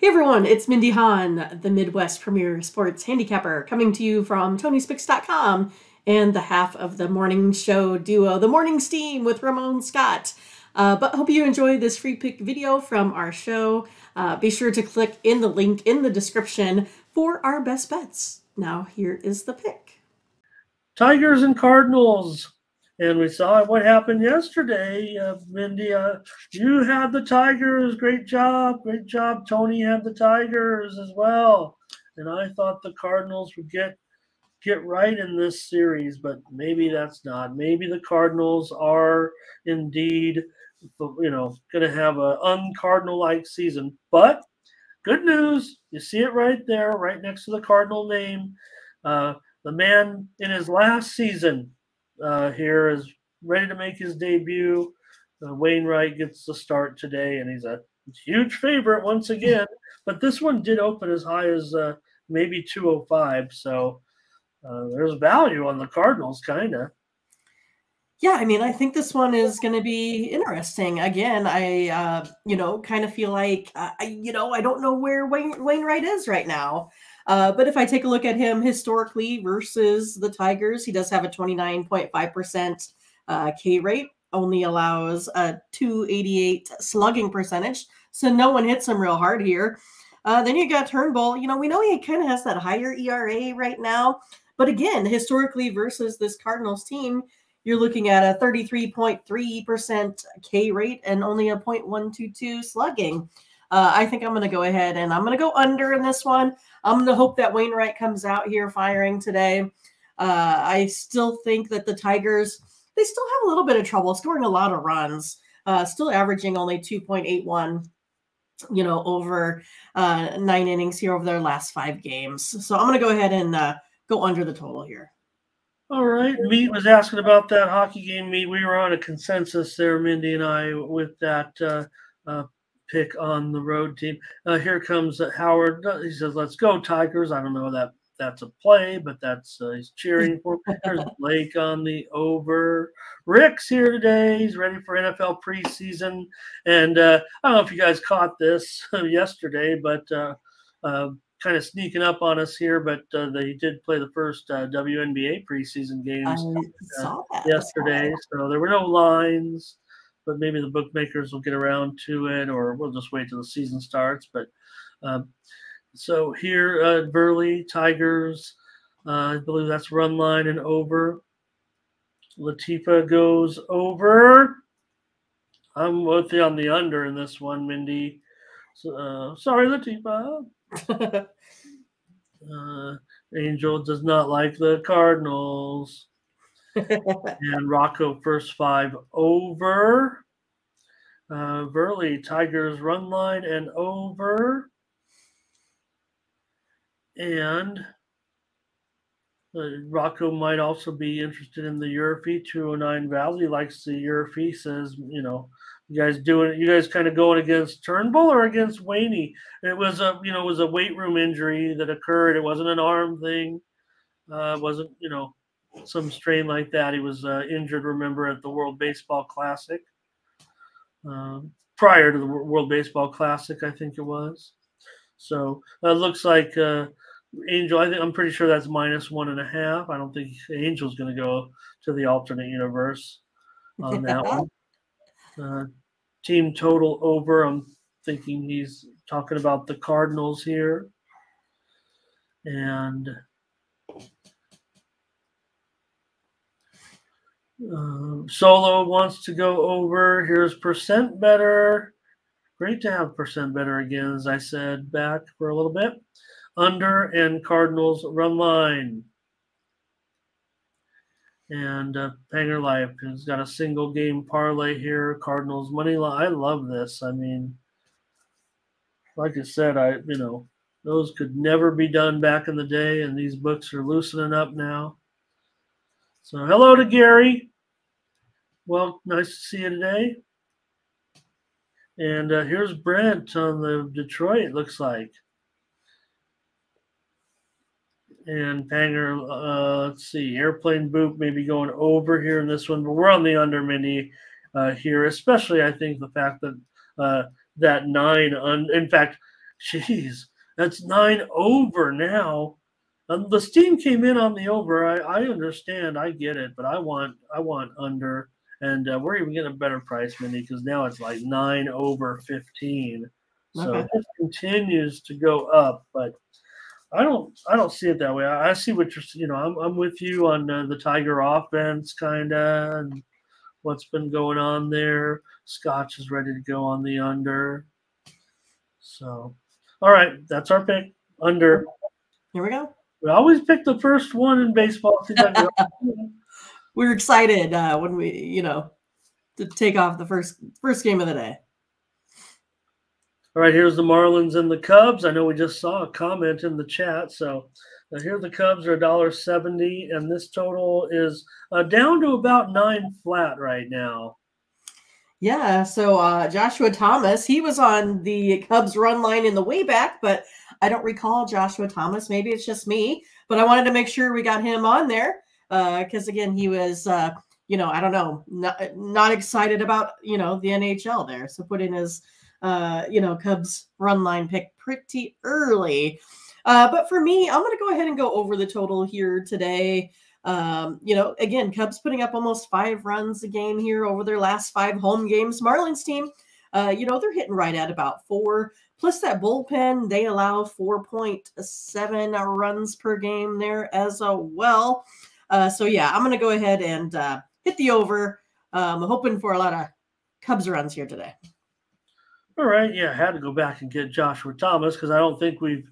Hey everyone, it's Mindy Hahne, the Midwest premier sports handicapper, coming to you from TonySpicks.com and the half of the morning show duo, The Morning Steam with Ramon Scott. But hope you enjoy this free pick video from our show. Be sure to click in the link in the description for our best bets. Now here is the pick. Tigers and Cardinals. And we saw what happened yesterday. Mindy, you had the Tigers. Great job. Great job. Tony had the Tigers as well. And I thought the Cardinals would get right in this series, but maybe that's not. Maybe the Cardinals are indeed, going to have an un-Cardinal-like season. But good news. You see it right there, right next to the Cardinal name. The man in his last season here is ready to make his debut. Wainwright gets the start today, and he's a huge favorite once again. But this one did open as high as maybe 205, so there's value on the Cardinals, kind of. Yeah, I mean, I think this one is going to be interesting. Again, I, kind of feel like, I don't know where Wainwright is right now. But if I take a look at him historically versus the Tigers, he does have a 29.5% K rate, only allows a 288 slugging percentage. So no one hits him real hard here. Then you got Turnbull. We know he kind of has that higher ERA right now. But again, historically versus this Cardinals team, you're looking at a 33.3% K rate and only a 0.122 slugging. I think I'm going to go ahead and I'm going to go under in this one. I'm going to hope that Wainwright comes out here firing today. I still think that the Tigers, they still have a little bit of trouble scoring a lot of runs, still averaging only 2.81, over 9 innings here over their last 5 games. So I'm going to go ahead and go under the total here. All right. Meat was asking about that hockey game. Meat, we were on a consensus there, Mindy and I, with that pick on the road team. Here comes Howard. He says, "Let's go, Tigers." I don't know that that's a play, but that's he's cheering for. There's Blake on the over. Rick's here today. He's ready for NFL preseason. And I don't know if you guys caught this yesterday, but kind of sneaking up on us here, but they did play the first WNBA preseason games yesterday. So there were no lines, but maybe the bookmakers will get around to it, or we'll just wait till the season starts. But so here, Burley, Tigers, I believe that's run line and over. Latifa goes over. I'm with you on the under in this one, Mindy. So, sorry, Latifa. Angel does not like the Cardinals. And Rocco first 5 over. Burley, Tigers run line and over. And Rocco might also be interested in the Urfy 209 Valley. Likes the Urfy. Says, you guys doing it. You guys kind of going against Turnbull or against Waney? It was a weight room injury that occurred. It wasn't an arm thing. It wasn't some strain like that. He was injured. Remember, at the World Baseball Classic. Prior to the World Baseball Classic, I think it was. So it looks like Angel. I'm pretty sure that's -1.5. I don't think Angel's going to go to the alternate universe on that one. Team total over. I'm thinking he's talking about the Cardinals here. And Solo wants to go over. Here's percent better. Great to have percent better again, as I said back for a little bit. Under and Cardinals run line. And Panger Life has got a single game parlay here. Cardinals money line. I love this. I mean, like I said, those could never be done back in the day, and these books are loosening up now. So hello to Gary. Well, nice to see you today. And here's Brent on the Detroit, looks like. And Panger, let's see, Airplane Boop maybe going over here in this one, but we're on the under, Mindy, here, especially I think the fact that that 9, in fact, Jeez, that's 9 over now. The steam came in on the over. I understand. I get it, but I want under. And we're even getting a better price, Mindy, because now it's like 9 over 15. So Okay. it continues to go up, but I don't see it that way. I see what you're. I'm with you on the Tiger offense, kind of, and what's been going on there. Scotch is ready to go on the under. So, all right, that's our pick. Under. Here we go. We always pick the first one in baseball. We were excited when we, to take off the first game of the day. All right, here's the Marlins and the Cubs. I know we just saw a comment in the chat. So here the Cubs are $1.70, and this total is down to about 9 flat right now. Yeah, so Joshua Thomas, he was on the Cubs run line in the way back, but I don't recall Joshua Thomas. Maybe it's just me, but I wanted to make sure we got him on there because, again, he was, I don't know, not excited about, the NHL there. So put in his, Cubs run line pick pretty early. But for me, I'm going to go ahead and go over the total here today. Again, Cubs putting up almost 5 runs a game here over their last 5 home games. Marlins team, they're hitting right at about 4. Plus that bullpen, they allow 4.7 runs per game there as well. So yeah, I'm going to go ahead and hit the over. I'm hoping for a lot of Cubs runs here today. All right. Yeah, I had to go back and get Joshua Thomas because I don't think we've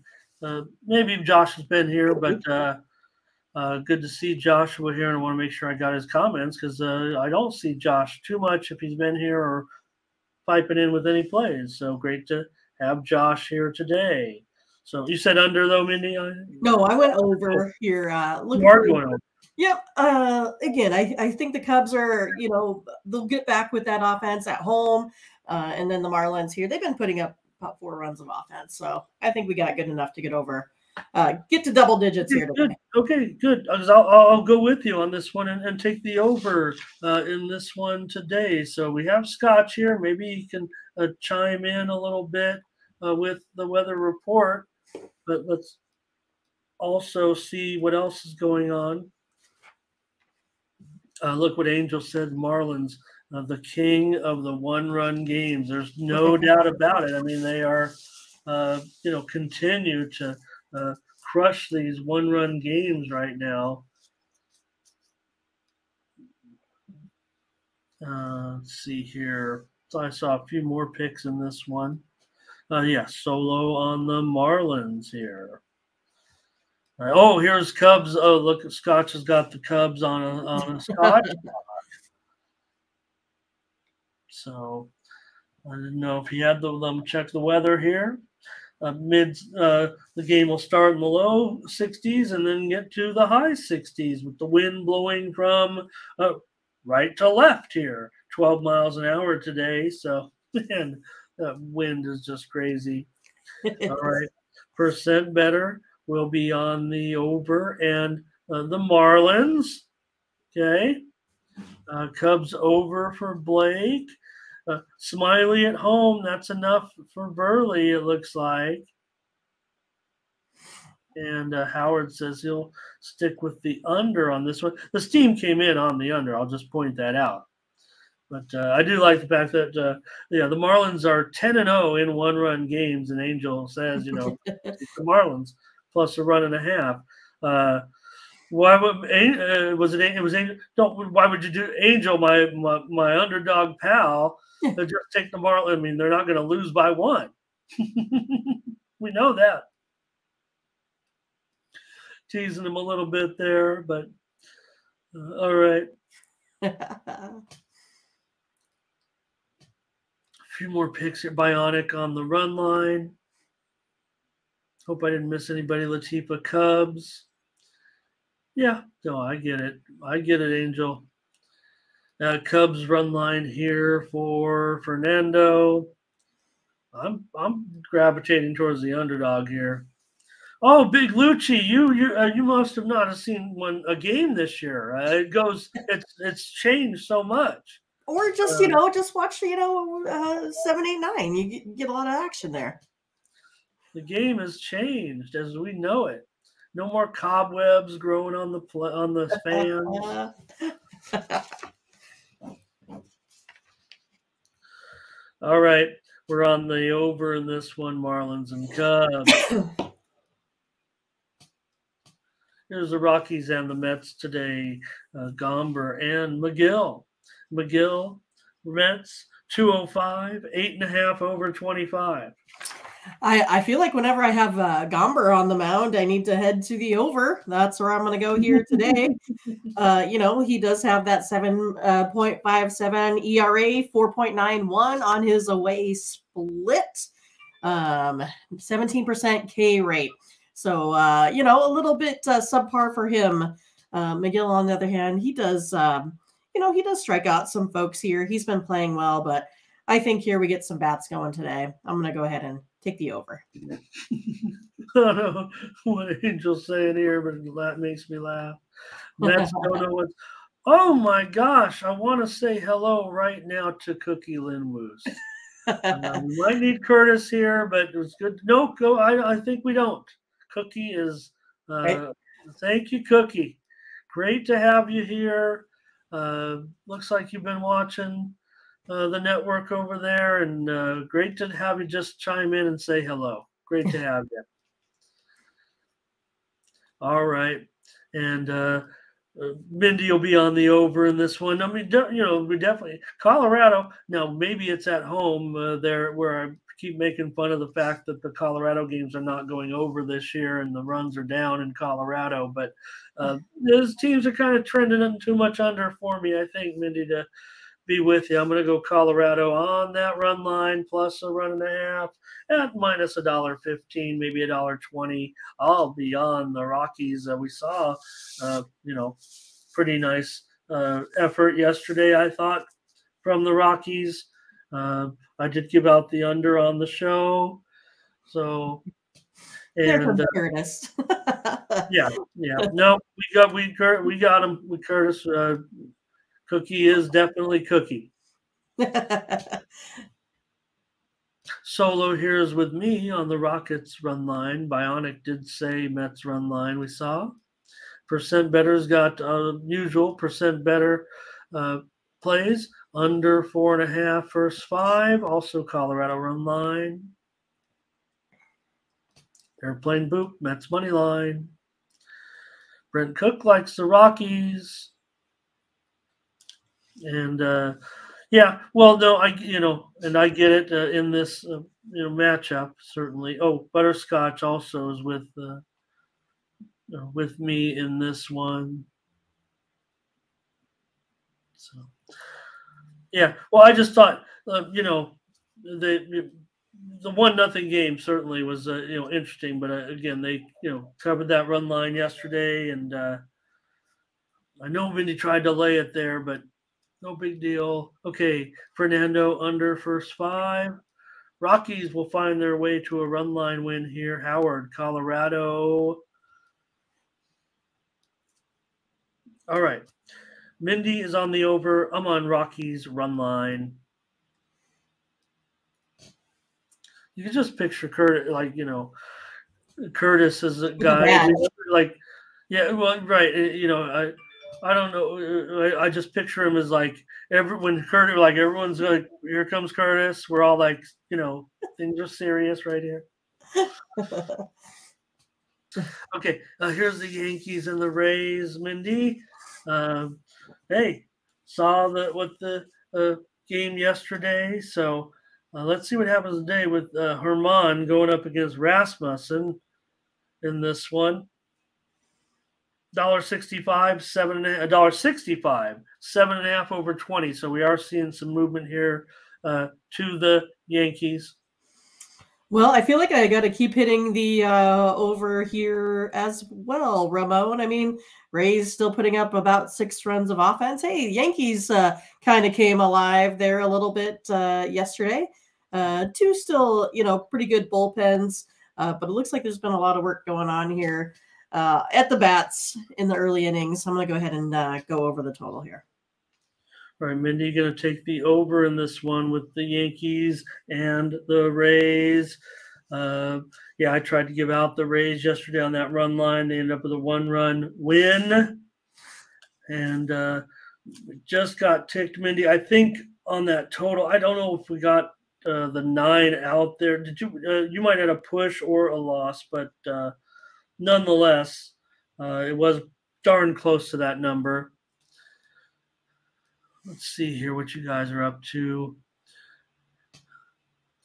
maybe Josh has been here, but good to see Joshua here, and I want to make sure I got his comments because I don't see Josh too much if he's been here or piping in with any plays. So great to have Josh here today. So you said under though, Mindy? No, I went over here. You are going over. Yep. Again, I think the Cubs are, they'll get back with that offense at home. And then the Marlins here, they've been putting up about 4 runs of offense. So I think we got good enough to get over. Get to double digits here today. Okay, good. I'll go with you on this one and take the over in this one today. So we have Scotch here. Maybe he can chime in a little bit with the weather report. But let's also see what else is going on. Look what Angel said, Marlins, the king of the one-run games. There's no doubt about it. I mean, they are, continue to crush these one-run games right now. Let's see here. So I saw a few more picks in this one. Solo on the Marlins here. Here's Cubs. Oh, look, Scotch has got the Cubs on a Scotch. So I didn't know if he had them check the weather here. The game will start in the low 60s and then get to the high 60s with the wind blowing from right to left here, 12 miles an hour today. So, man, that wind is just crazy. All right, percent better will be on the over and the Marlins. Okay, Cubs over for Blake. Smiley at home, that's enough for Burley, it looks like. And Howard says he'll stick with the under on this one. The steam came in on the under. I'll just point that out. But I do like the fact that, the Marlins are 10-0 in one-run games, and Angel says, it's the Marlins plus a run and a half. Why would why would you do Angel, my underdog pal? Just take the Marlins. I mean, they're not going to lose by 1. We know that. Teasing him a little bit there, but all right. A few more picks here. Bionic on the run line. Hope I didn't miss anybody. Latifa Cubs. Yeah, no, I get it. Angel. Cubs run line here for Fernando. I'm gravitating towards the underdog here. Oh, Big Lucci, you must have not have seen a game this year. It's changed so much. Or just just watch 7, 8, 9. You get a lot of action there. The game has changed as we know it. No more cobwebs growing on the fans. All right, we're on the over in this one, Marlins and Cubs. Here's the Rockies and the Mets today. Gomber and McGill. McGill, Mets, 205, 8.5 over 25. I feel like whenever I have Gomber on the mound, I need to head to the over. That's where I'm going to go here today. He does have that 7.57 ERA, 4.91 on his away split, 17% K rate. So, a little bit subpar for him. McGill, on the other hand, he does, he does strike out some folks here. He's been playing well, but I think here we get some bats going today. I'm going to go ahead and take the over. I don't know what Angel's saying here, but that makes me laugh. Mets don't know what's. Oh my gosh! I want to say hello right now to Cookie Linwoos. We might need Curtis here, but it was good. No, go. I think we don't. Cookie is. Right. Thank you, Cookie. Great to have you here. Looks like you've been watching the network over there, and great to have you just chime in and say hello. Great to have you. All right, and Mindy will be on the over in this one. I mean, we definitely Colorado. Now maybe it's at home there where I keep making fun of the fact that the Colorado games are not going over this year and the runs are down in Colorado, but those teams are kind of trending too much under for me. I think, Mindy, to be with you. I'm going to go Colorado on that run line plus a run and a half at minus $1.15, maybe $1.20. I'll be on the Rockies. We saw, pretty nice effort yesterday, I thought, from the Rockies. I did give out the under on the show. So, and Curtis. yeah. No, we got him with Curtis. Cookie is definitely Cookie. Solo here is with me on the Rockets run line. Bionic did say Mets run line we saw. Percent better's got usual percent better plays. Under 4.5 first 5. Also Colorado run line. Airplane boop, Mets money line. Brent Cook likes the Rockies. And I get it in this matchup certainly. Oh, Butterscotch also is with me in this one. So yeah, well, I just thought the 1-0 game certainly was interesting, but again they covered that run line yesterday, and I know Mindy tried to lay it there, but. No big deal. Okay, Fernando under first 5. Rockies will find their way to a run line win here. Howard, Colorado. All right. Mindy is on the over. I'm on Rockies run line. You can just picture Curtis, Curtis as a guy right. I don't know. I just picture him as everyone's like, here comes Curtis. We're all like, things are serious right here. Okay, here's the Yankees and the Rays. Mindy, hey, saw the game yesterday. So let's see what happens today with Ramon going up against Rasmussen in this one. $1.65, $1.65, 7.5 over 20. So we are seeing some movement here to the Yankees. Well, I feel like I got to keep hitting the over here as well, Ramon. I mean, Rays still putting up about 6 runs of offense. Hey, Yankees kind of came alive there a little bit yesterday. 2 still, pretty good bullpens, but it looks like there's been a lot of work going on here. At the bats in the early innings. I'm going to go ahead and go over the total here. All right, Mindy, going to take the over in this one with the Yankees and the Rays. Yeah, I tried to give out the Rays yesterday on that run line. They ended up with a 1-run win. And we just got ticked, Mindy. I think on that total, I don't know if we got the 9 out there. Did you? You might have a push or a loss, but nonetheless, it was darn close to that number. Let's see here what you guys are up to.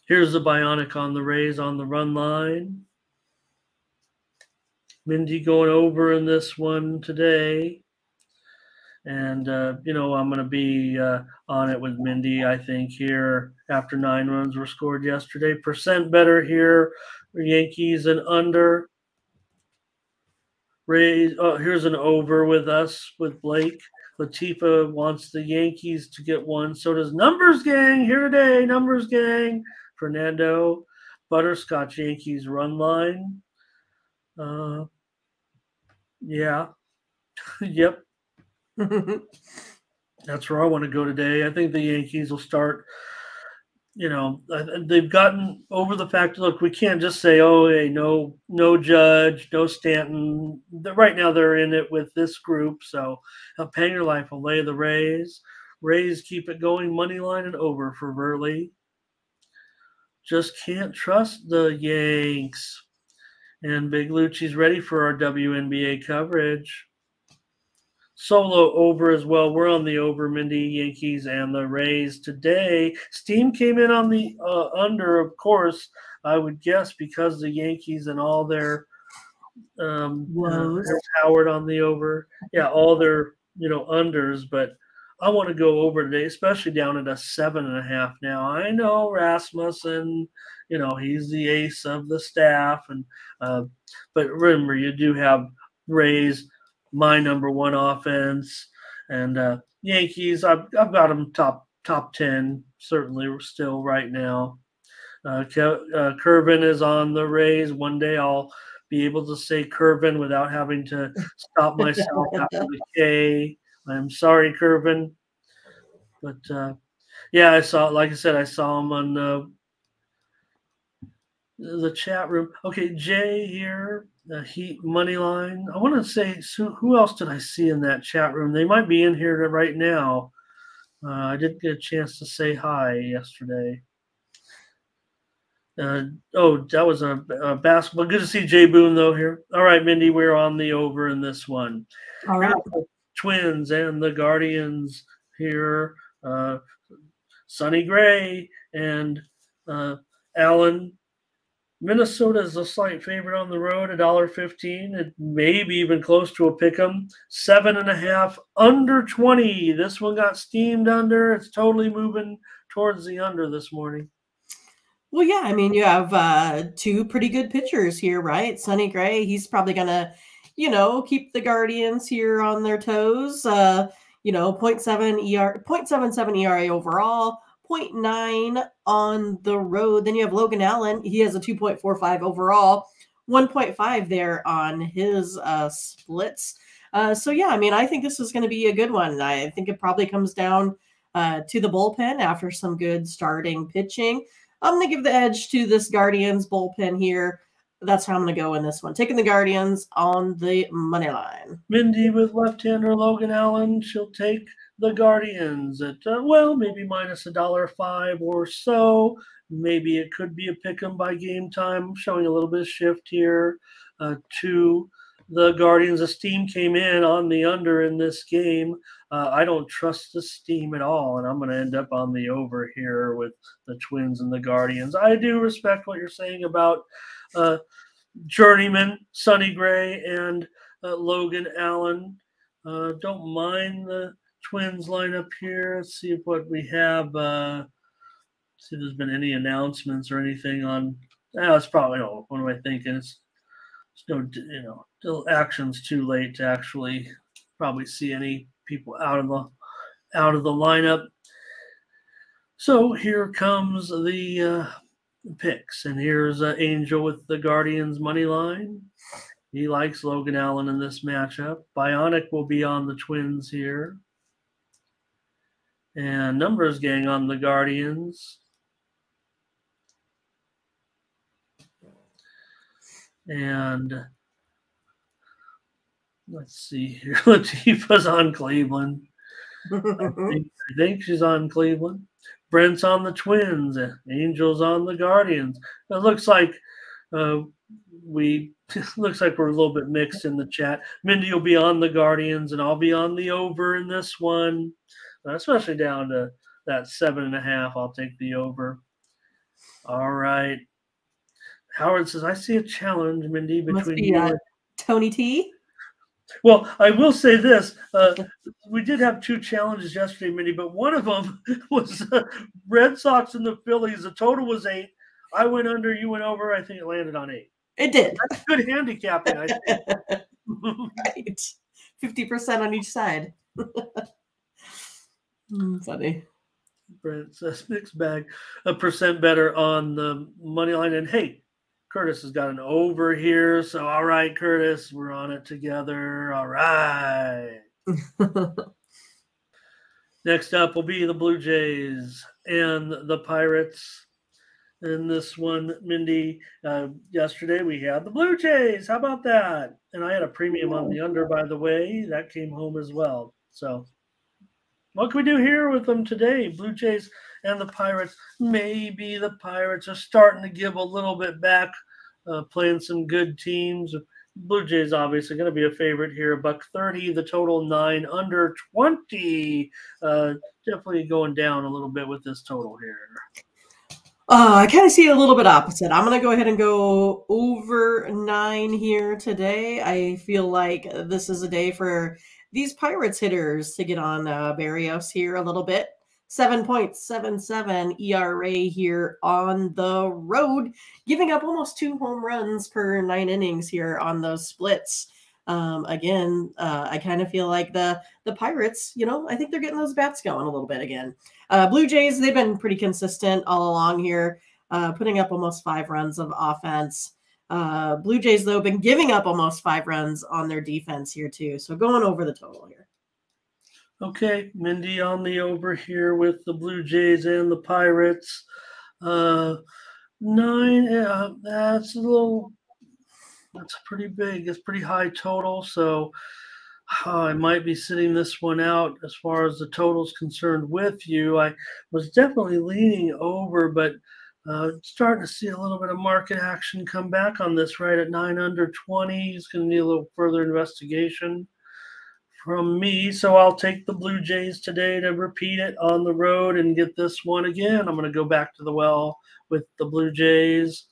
Here's the Bionic on the Rays on the run line. Mindy going over in this one today. And, I'm going to be on it with Mindy, I think, here after 9 runs were scored yesterday. Percent better here for Yankees and under. Rays. Oh, here's an over with us, with Blake. Latifa wants the Yankees to get one. So does Numbers Gang here today. Numbers Gang. Fernando. Butterscotch Yankees run line. Yeah. Yep. That's where I want to go today. I think the Yankees will start. They've gotten over the fact. Look, we can't just say, "Oh, hey, no Judge, no Stanton." Right now, they're in it with this group. So, Panger Life will lay the Rays. Rays keep it going. Money line and over for Verley. Just can't trust the Yanks. And Big Lucci's ready for our WNBA coverage. Solo over as well. We're on the over, Mindy, Yankees, and the Rays today. Steam came in on the under, of course, I would guess, because the Yankees and all their Howard on the over. Yeah, all their unders, but I want to go over today, especially down at a 7.5 now. I know Rasmussen, he's the ace of the staff, and but remember, you do have Rays, my number one offense, and Yankees. I've got them top 10 certainly still right now. Curvin is on the Rays. One day I'll be able to say Curvin without having to stop myself after the K. I'm sorry, Curvin, but yeah, I saw. Like I said, I saw him on the chat room. Okay, Jay here. Heat money line. I want to say, so who else did I see in that chat room? They might be in here right now. I didn't get a chance to say hi yesterday. That was a basketball. Good to see Jay Boone, though, here. All right, Mindy, we're on the over in this one. All right. Twins and the Guardians here. Sonny Gray and Allen. Minnesota is a slight favorite on the road, $1.15. It may be even close to a pick 'em. 7.5 under 20. This one got steamed under. It's totally moving towards the under this morning. Well, yeah, I mean, you have 2 pretty good pitchers here, right? Sonny Gray, he's probably gonna, keep the Guardians here on their toes. 0.77 ERA overall. 0.9 on the road. Then you have Logan Allen. He has a 2.45 overall, 1.5 there on his splits. So, yeah, I mean, I think this is going to be a good one. I think it probably comes down to the bullpen after some good starting pitching. I'm going to give the edge to this Guardians bullpen here. That's how I'm going to go in this one. Taking the Guardians on the money line. Mindy with left-hander Logan Allen. She'll take the Guardians at, maybe minus $1.05 or so. Maybe it could be a pick 'em by game time. Showing a little bit of shift here to the Guardians. The steam came in on the under in this game. I don't trust the steam at all, and I'm going to end up on the over here with the Twins and the Guardians. I do respect what you're saying about journeyman Sonny Gray and Logan Allen. Don't mind the Twins lineup here. Let's see what we have. See if there's been any announcements or anything on. It's probably, what am I thinking? It's no, still action's too late to actually probably see any people out of the lineup. So here comes the picks, and here's Angel with the Guardians money line. He likes Logan Allen in this matchup. Bionic will be on the Twins here, and Numbers Gang on the Guardians. And let's see here. Latifah's on Cleveland. I think she's on Cleveland. Brent's on the Twins. Angels on the Guardians. It looks like we looks like we're a little bit mixed in the chat. Mindy will be on the Guardians, and I'll be on the over in this one, especially down to that 7.5. I'll take the over. All right. Howard says, I see a challenge, Mindy, between you and Tony T. Well, I will say this. We did have 2 challenges yesterday, Mindy, but one of them was Red Sox and the Phillies. The total was 8. I went under, you went over. I think it landed on 8. It did. That's good handicapping, I think. Right. 50% on each side. Funny. Brent says mixed bag. A percent better on the money line. And hey, Curtis has got an over here. So, all right, Curtis, we're on it together. All right. Next up will be the Blue Jays and the Pirates. In this one, Mindy, yesterday we had the Blue Jays. How about that? And I had a premium on the under, by the way. That came home as well. So what can we do here with them today? Blue Jays and the Pirates. Maybe the Pirates are starting to give a little bit back, playing some good teams. Blue Jays obviously going to be a favorite here. $1.30, the total 9 under 20. Definitely going down a little bit with this total here. I kind of see it a little bit opposite. I'm going to go ahead and go over 9 here today. I feel like this is a day for these Pirates hitters to get on Barrios here a little bit. 7.77 ERA here on the road, giving up almost 2 home runs per 9 innings here on those splits. Again, I kind of feel like the Pirates, I think they're getting those bats going a little bit again. Blue Jays, they've been pretty consistent all along here, putting up almost 5 runs of offense. Blue Jays, though, been giving up almost 5 runs on their defense here, too. So going over the total here. Okay, Mindy on the over here with the Blue Jays and the Pirates. 9, that's pretty big. It's pretty high total. So I might be sitting this one out as far as the total's concerned with you. I was definitely leaning over, but starting to see a little bit of market action come back on this right at 9 under 20. It's going to need a little further investigation from me. So I'll take the Blue Jays today to repeat it on the road and get this one again. I'm going to go back to the well with the Blue Jays.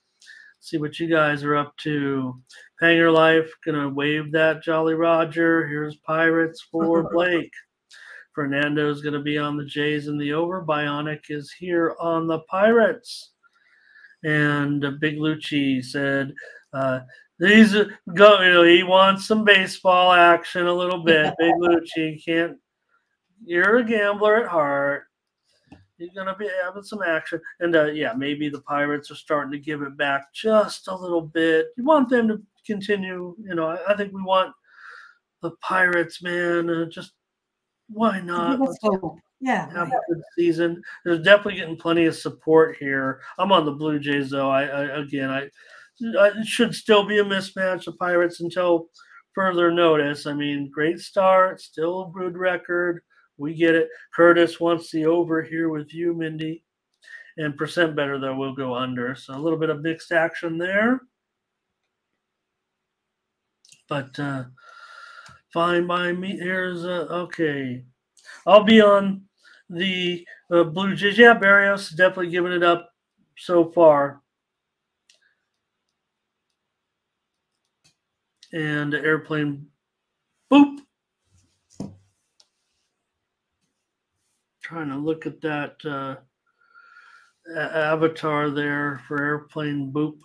See what you guys are up to. Hanger Life, going to wave that Jolly Roger. Here's Pirates for Blake. Fernando's going to be on the Jays in the over. Bionic is here on the Pirates. And Big Lucci said he wants some baseball action a little bit. Big Lucci, you're a gambler at heart. He's going to be having some action. And, maybe the Pirates are starting to give it back just a little bit. You want them to continue. I think we want the Pirates, man. Just why not? Yeah, have a good season. They're definitely getting plenty of support here. I'm on the Blue Jays, though. I should still be a mismatch, the Pirates, until further notice. I mean, great start, still a good record. We get it. Curtis wants the over here with you, Mindy. And percent better, though, we'll go under. So a little bit of mixed action there. But fine by me. Here's okay. I'll be on the Blue Jays. Yeah, Barrios is definitely giving it up so far. And airplane, boop. Trying to look at that avatar there for airplane, boop.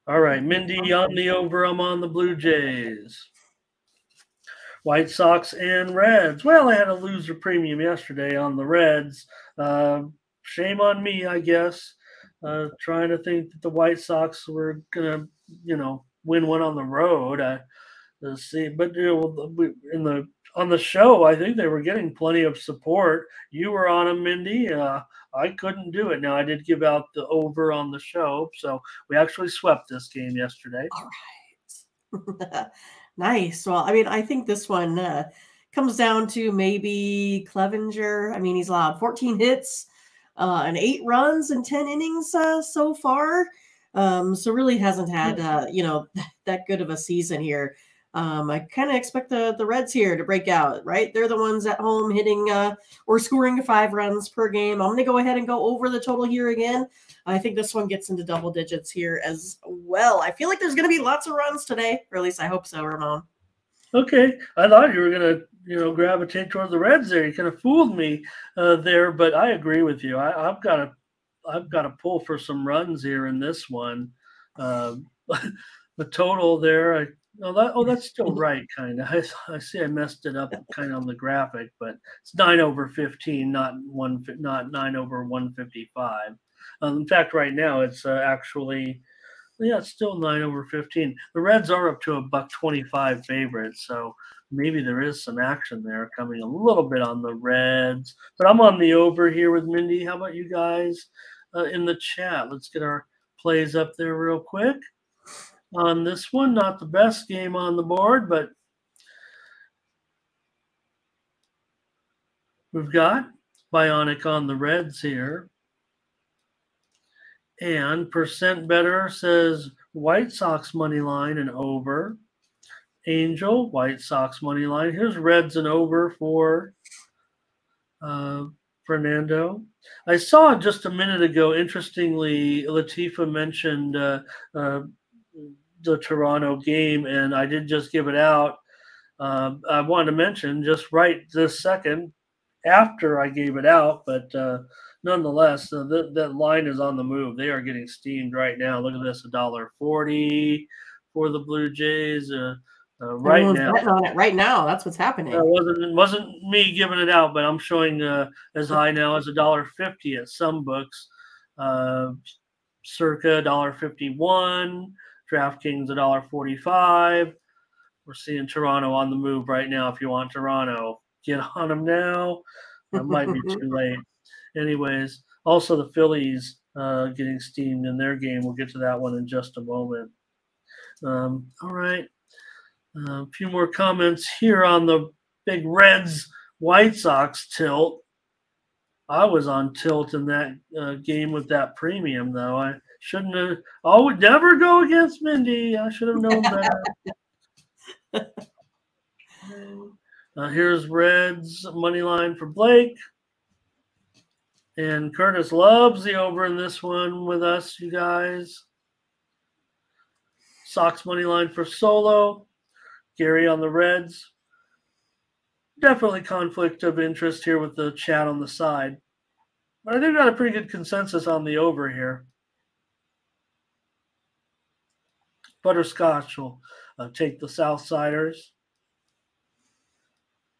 All right, Mindy on the over. I'm on the Blue Jays. White Sox and Reds. Well, I had a loser premium yesterday on the Reds. Shame on me, I guess. Trying to think that the White Sox were going to, win one on the road. Let's see. But in the on the show, I think they were getting plenty of support. You were on them, Mindy. I couldn't do it. Now, I did give out the over on the show, so we actually swept this game yesterday. All right. Nice. Well, I mean, I think this one comes down to maybe Clevenger. I mean, he's allowed 14 hits and 8 runs in 10 innings so far. So really hasn't had, that good of a season here. I kind of expect the Reds here to break out, right? They're the ones at home hitting or scoring 5 runs per game. I'm going to go ahead and go over the total here again. I think this one gets into double digits here as well. I feel like there's going to be lots of runs today, or at least I hope so, Ramon. Okay, I thought you were going to, gravitate toward the Reds there. You kind of fooled me there, but I agree with you. I've got to pull for some runs here in this one. The total there, that's still right, kind of. I see I messed it up kind of on the graphic, but it's 9/15, not 9/155. In fact, right now it's actually, it's still 9/15. The Reds are up to a $1.25 favorite, so maybe there is some action there coming a little bit on the Reds. But I'm on the over here with Mindy. How about you guys in the chat? Let's get our plays up there real quick. On this one, not the best game on the board, but we've got Bionic on the Reds here. And percent better says White Sox money line and over. Angel, White Sox money line. Here's Reds and over for Fernando. I saw just a minute ago, interestingly, Latifa mentioned the Toronto game, and I did just give it out. I wanted to mention just right this second after I gave it out, but nonetheless, that line is on the move. They are getting steamed right now. Look at this, $1.40 for the Blue Jays. Right now, betting on it right now. That's what's happening. It wasn't me giving it out, but I'm showing as high now as $1.50 at some books, circa $1.51. DraftKings $1.45. We're seeing Toronto on the move right now. If you want Toronto, get on them now. It might be too late. Anyways, also the Phillies getting steamed in their game. We'll get to that one in just a moment. All right. A few more comments here on the big Reds White Sox tilt. I was on tilt in that game with that premium, though. I shouldn't have. I would never go against Mindy. I should have known better. Here's Reds money line for Blake. And Curtis loves the over in this one with us, you guys. Sox money line for Solo. Gary on the Reds. Definitely conflict of interest here with the chat on the side. But I think we got a pretty good consensus on the over here. Butterscotch will take the Southsiders.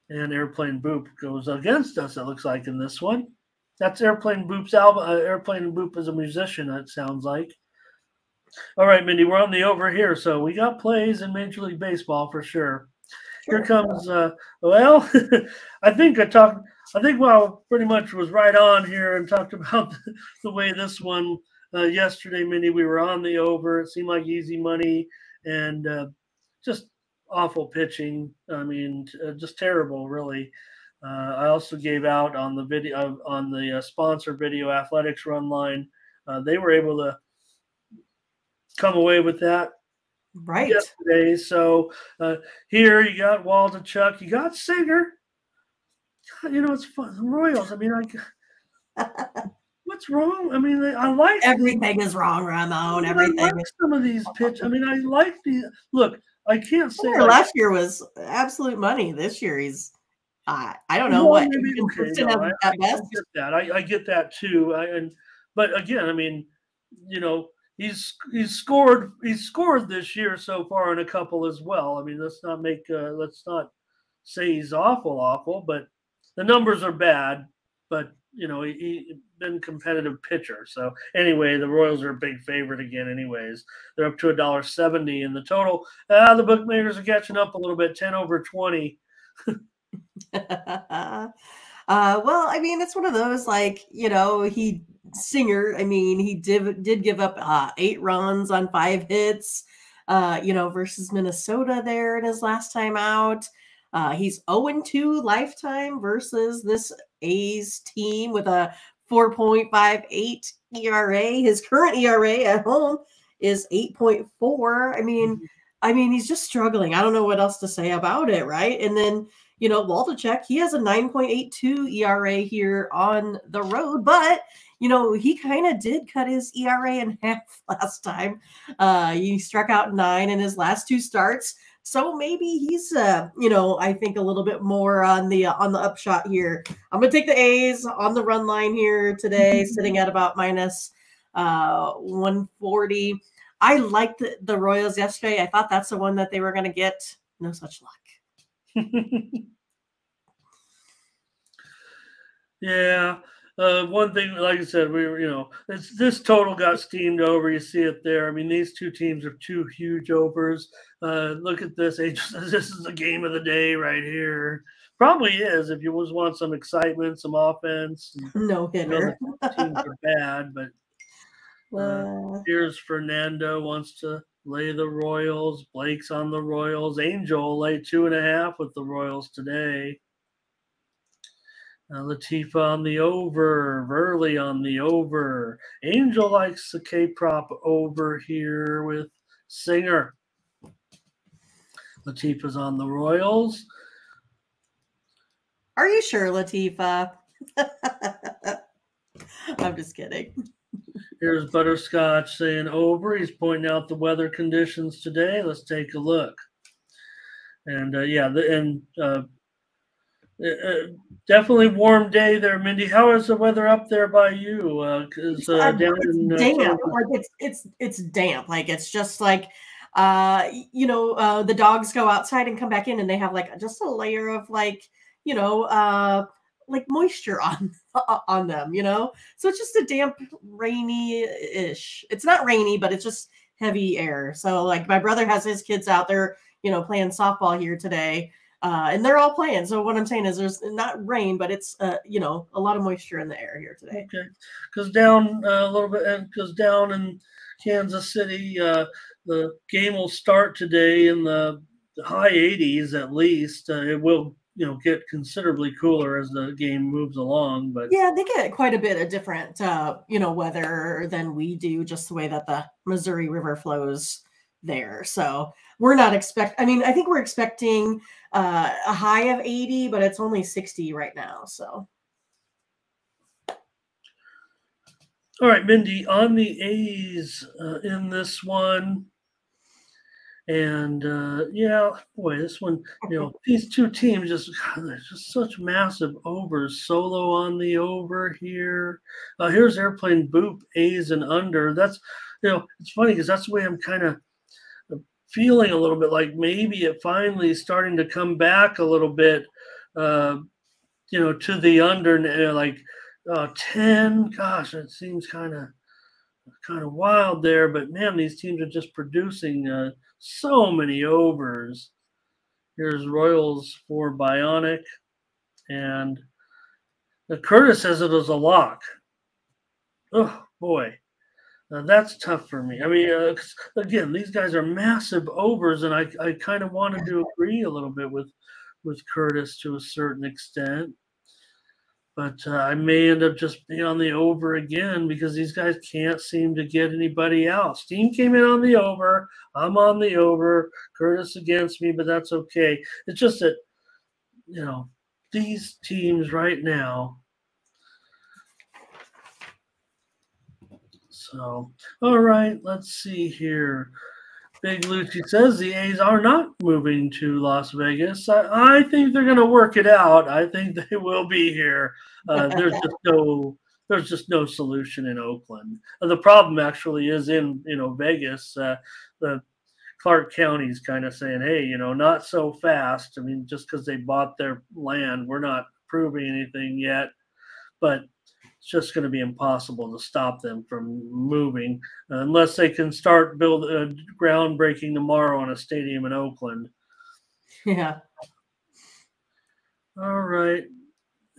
And Airplane Boop goes against us, it looks like, in this one. That's Airplane Boop's album. Airplane Boop is a musician, it sounds like. All right, Mindy, we're on the over here. So we got plays in Major League Baseball for sure. Here comes, I think pretty much was right on here and talked about the way this one yesterday, Mindy, we were on the over. It seemed like easy money and just awful pitching. I mean, just terrible, really. I also gave out on the video on the sponsor Video Athletics run line. They were able to come away with that right yesterday. So here you got Waldichuk, you got Singer. God, it's fun. The Royals. I mean, what's wrong? I mean, I like everything is wrong, Ramon. Everything. I like some of these pitch. I mean, I like the look. I can't say last year was absolute money. This year he's I don't know what. I get that. I get that too. But again, I mean, he's scored this year so far in a couple as well. I mean, let's not say he's awful, but the numbers are bad. But he's been competitive pitcher. So anyway, the Royals are a big favorite again. Anyways, they're up to $1.70 in the total. The bookmakers are catching up a little bit, 10/20. Well, I mean, it's one of those like, Singer. I mean, he did give up 8 runs on 5 hits, versus Minnesota there in his last time out. He's 0-2 lifetime versus this A's team with a 4.58 ERA. His current ERA at home is 8.4. I mean, he's just struggling. I don't know what else to say about it, right? And then Waldichuk, he has a 9.82 ERA here on the road, but he kind of did cut his ERA in half last time. He struck out 9 in his last 2 starts. So maybe he's, I think a little bit more on the upshot here. I'm going to take the A's on the run line here today, sitting at about minus 140. I liked the Royals yesterday. I thought that's the one that they were going to get. No such luck. Yeah. One thing, like I said, this total got steamed over. You see it there. I mean, these two teams are 2 huge overs. Look at this. This is the game of the day right here. Probably is if you just want some excitement, some offense. No hitter. The teams are bad, but here's Fernando wants to lay the Royals. Blake's on the Royals. Angel lay 2.5 with the Royals today. Latifa on the over, Verley on the over. Angel likes the K-prop over here with Singer. Latifa's on the Royals. Are you sure, Latifa? I'm just kidding. Here's Butterscotch saying over. He's pointing out the weather conditions today. Let's take a look. And definitely warm day there, Mindy. How is the weather up there by you? It's damp. It's damp. Like it's just like the dogs go outside and come back in, and they have like just a layer of like moisture on them. So it's just a damp, rainy-ish. It's not rainy, but it's just heavy air. So like my brother has his kids out there, playing softball here today. And they're all playing. So what I'm saying is there's not rain, but it's, a lot of moisture in the air here today. Okay. Because down a little bit, and because down in Kansas City, the game will start today in the high 80s at least. It will, get considerably cooler as the game moves along. But yeah, they get quite a bit of different, weather than we do, just the way that the Missouri River flows there. So we're not I think we're expecting a high of 80, but it's only 60 right now. So. All right, Mindy, on the A's in this one. And this one, these two teams they're just such massive overs. Solo on the over here. Here's Airplane Boop, A's and under. That's, it's funny because that's the way I'm kind of feeling a little bit like maybe it finally is starting to come back a little bit, to the under, like 10. Gosh, it seems kind of wild there. But man, these teams are just producing so many overs. Here's Royals for Bionic, and Curtis says it was a lock. Oh boy. That's tough for me. I mean, again, these guys are massive overs, and I kind of wanted to agree a little bit with Curtis to a certain extent. But I may end up just being on the over again because these guys can't seem to get anybody out. Steam came in on the over. I'm on the over. Curtis against me, but that's okay. It's just that, these teams right now. So, all right, let's see here. Big Lucci says the A's are not moving to Las Vegas. I think they're going to work it out. I think they will be here. There's just no solution in Oakland. The problem actually is in Vegas. The Clark County is kind of saying, hey, not so fast. I mean, just because they bought their land, we're not proving anything yet. But it's just going to be impossible to stop them from moving unless they can start groundbreaking tomorrow on a stadium in Oakland. Yeah. All right.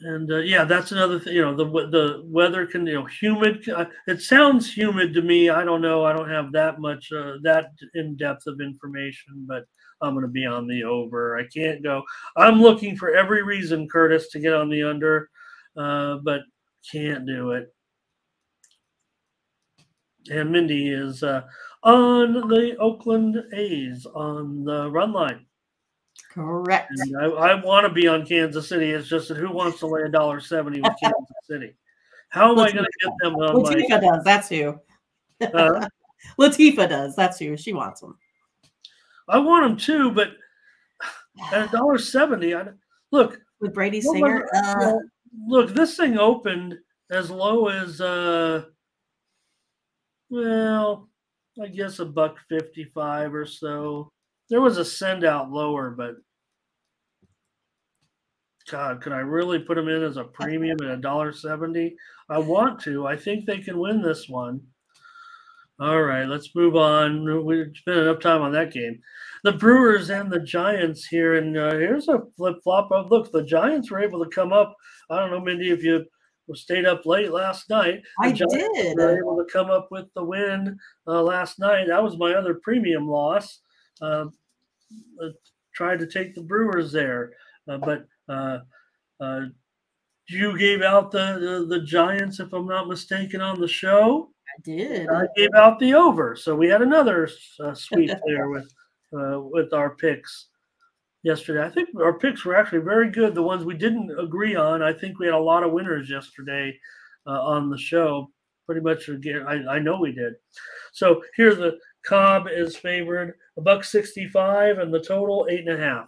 And yeah, that's another thing. The weather can, humid. It sounds humid to me. I don't know. I don't have that much that in depth of information, but I'm going to be on the over. I can't go. I'm looking for every reason, Curtis, to get on the under, but can't do it. And Mindy is on the Oakland A's on the run line. Correct. And I want to be on Kansas City. It's just that who wants to lay $1.70 with Kansas City? How am I going to get them on my? Latifah does. That's who. Latifah does. That's who. She wants them. I want them too, but at $1.70, look with Brady Singer. Look, this thing opened as low as well, I guess $1.55 or so. There was a send out lower, but God, could I really put them in as a premium at $1.70? I want to. I think they can win this one. All right, let's move on. We've spent enough time on that game. The Brewers and the Giants here, and here's a flip-flop. Look, the Giants were able to come up. I don't know, Mindy, if you stayed up late last night. I did. Were able to come up with the win last night. That was my other premium loss. Tried to take the Brewers there, but you gave out the Giants, if I'm not mistaken, on the show. I did. I gave out the over, so we had another sweep there with our picks yesterday. I think our picks were actually very good. The ones we didn't agree on, I think we had a lot of winners yesterday on the show. Pretty much, again, I know we did. So here the Cobb is favored $1.65, and the total 8.5.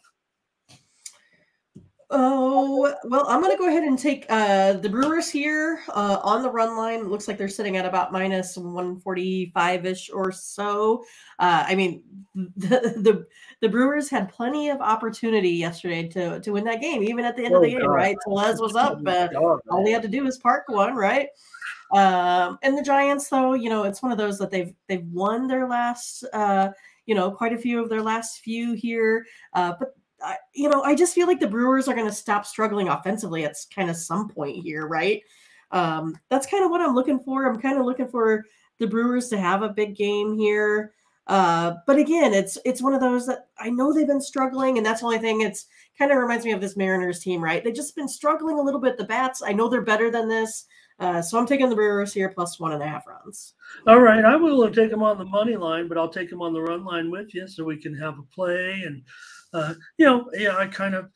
Oh, well, I'm going to go ahead and take the Brewers here on the run line. It looks like they're sitting at about minus 145-ish or so. I mean, the Brewers had plenty of opportunity yesterday to win that game, even at the end of the game, right? Tellez was up. All they had to do was park one, right? And the Giants, though, it's one of those that they've won their last, quite a few of their last few here. But I just feel like the Brewers are going to stop struggling offensively at kind of some point here, right? That's kind of what I'm looking for. I'm kind of looking for the Brewers to have a big game here. But again, it's one of those that I know they've been struggling, and that's the only thing. It's kind of reminds me of this Mariners team, right? They've just been struggling a little bit. The bats, I know they're better than this. So I'm taking the Brewers here plus 1.5 runs. All right. I will take them on the money line, but I'll take them on the run line with you so we can have a play. And, I kind of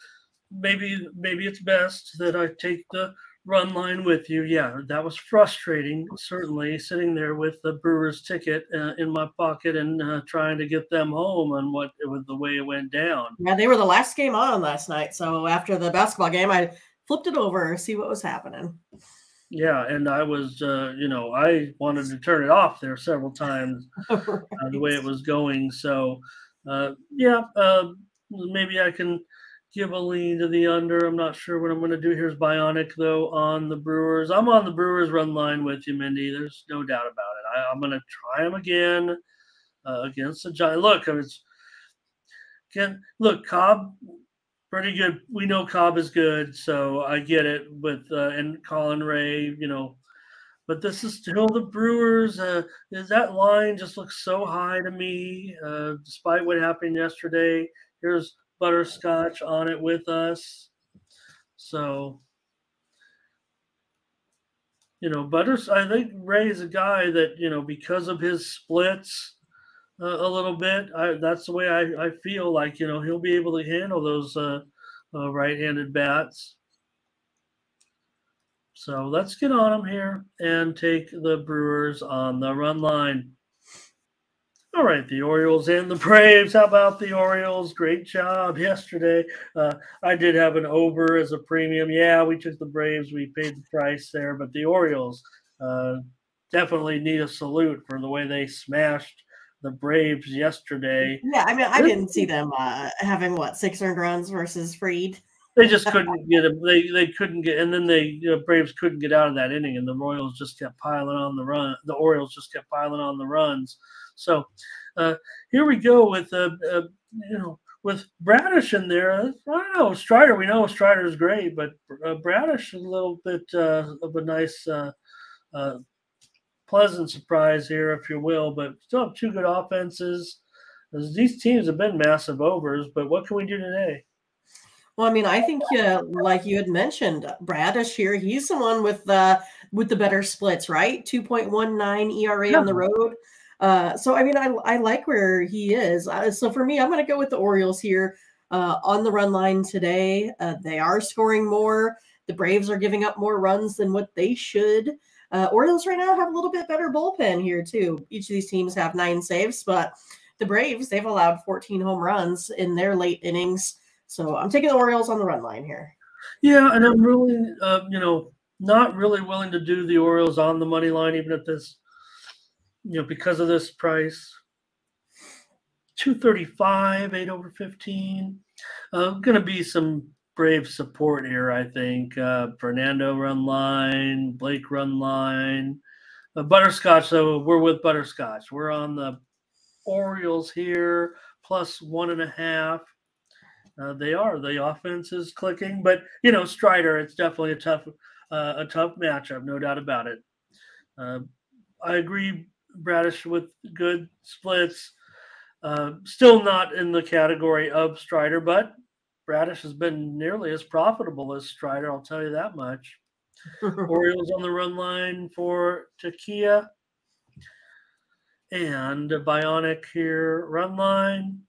maybe it's best that I take the run line with you. Yeah, that was frustrating, certainly, sitting there with the Brewers ticket in my pocket and trying to get them home on the way it went down. Yeah, they were the last game on last night. So after the basketball game, I flipped it over, see what was happening. Yeah, and I was, I wanted to turn it off there several times Right. The way it was going. So, maybe I can give a lean to the under. I'm not sure what I'm going to do. Here's Bionic, though, on the Brewers. I'm on the Brewers run line with you, Mindy. There's no doubt about it. I'm going to try them again against the Giants. Look, Cobb, pretty good. We know Cobb is good, so I get it with and Colin Ray, but this is still the Brewers. That line just looks so high to me, despite what happened yesterday. Here's Butterscotch on it with us. So, I think Ray is a guy that, because of his splits a little bit, that's the way I feel like, he'll be able to handle those right-handed bats. So let's get on him here and take the Brewers on the run line. All right, the Orioles and the Braves. How about the Orioles? Great job yesterday. I did have an over as a premium. Yeah, we took the Braves. We paid the price there. But the Orioles definitely need a salute for the way they smashed the Braves yesterday. Yeah, I mean, I didn't see them having, 6 earned runs versus Fried. They just couldn't get them. They couldn't get, and then Braves couldn't get out of that inning, and the Royals just kept piling on the run. The Orioles just kept piling on the runs. So here we go with with Bradish in there, I don't know. Strider, we know Strider is great, but Bradish is a little bit of a nice, pleasant surprise here, if you will. But still have two good offenses. These teams have been massive overs, but what can we do today? Well, I mean, I think like you had mentioned, Bradish here, he's the one with the better splits, right? 2.19 ERA on the road. So I mean, I like where he is. So for me, I'm going to go with the Orioles here on the run line today. They are scoring more. The Braves are giving up more runs than what they should. Orioles right now have a little bit better bullpen here too. Each of these teams have 9 saves, but the Braves, they've allowed 14 home runs in their late innings. So I'm taking the Orioles on the run line here. Yeah, and I'm really, not really willing to do the Orioles on the money line, even at this, because of this price. 235, 8 over 15. Going to be some Brave support here, I think. Fernando run line, Blake run line. Butterscotch, so we're with Butterscotch. We're on the Orioles here, plus 1.5. They are. The offense is clicking, but Strider, it's definitely a tough matchup, no doubt about it. I agree, Bradish with good splits. Still not in the category of Strider, but Bradish has been nearly as profitable as Strider. I'll tell you that much. Orioles on the run line for Takia, and Bionic here run line.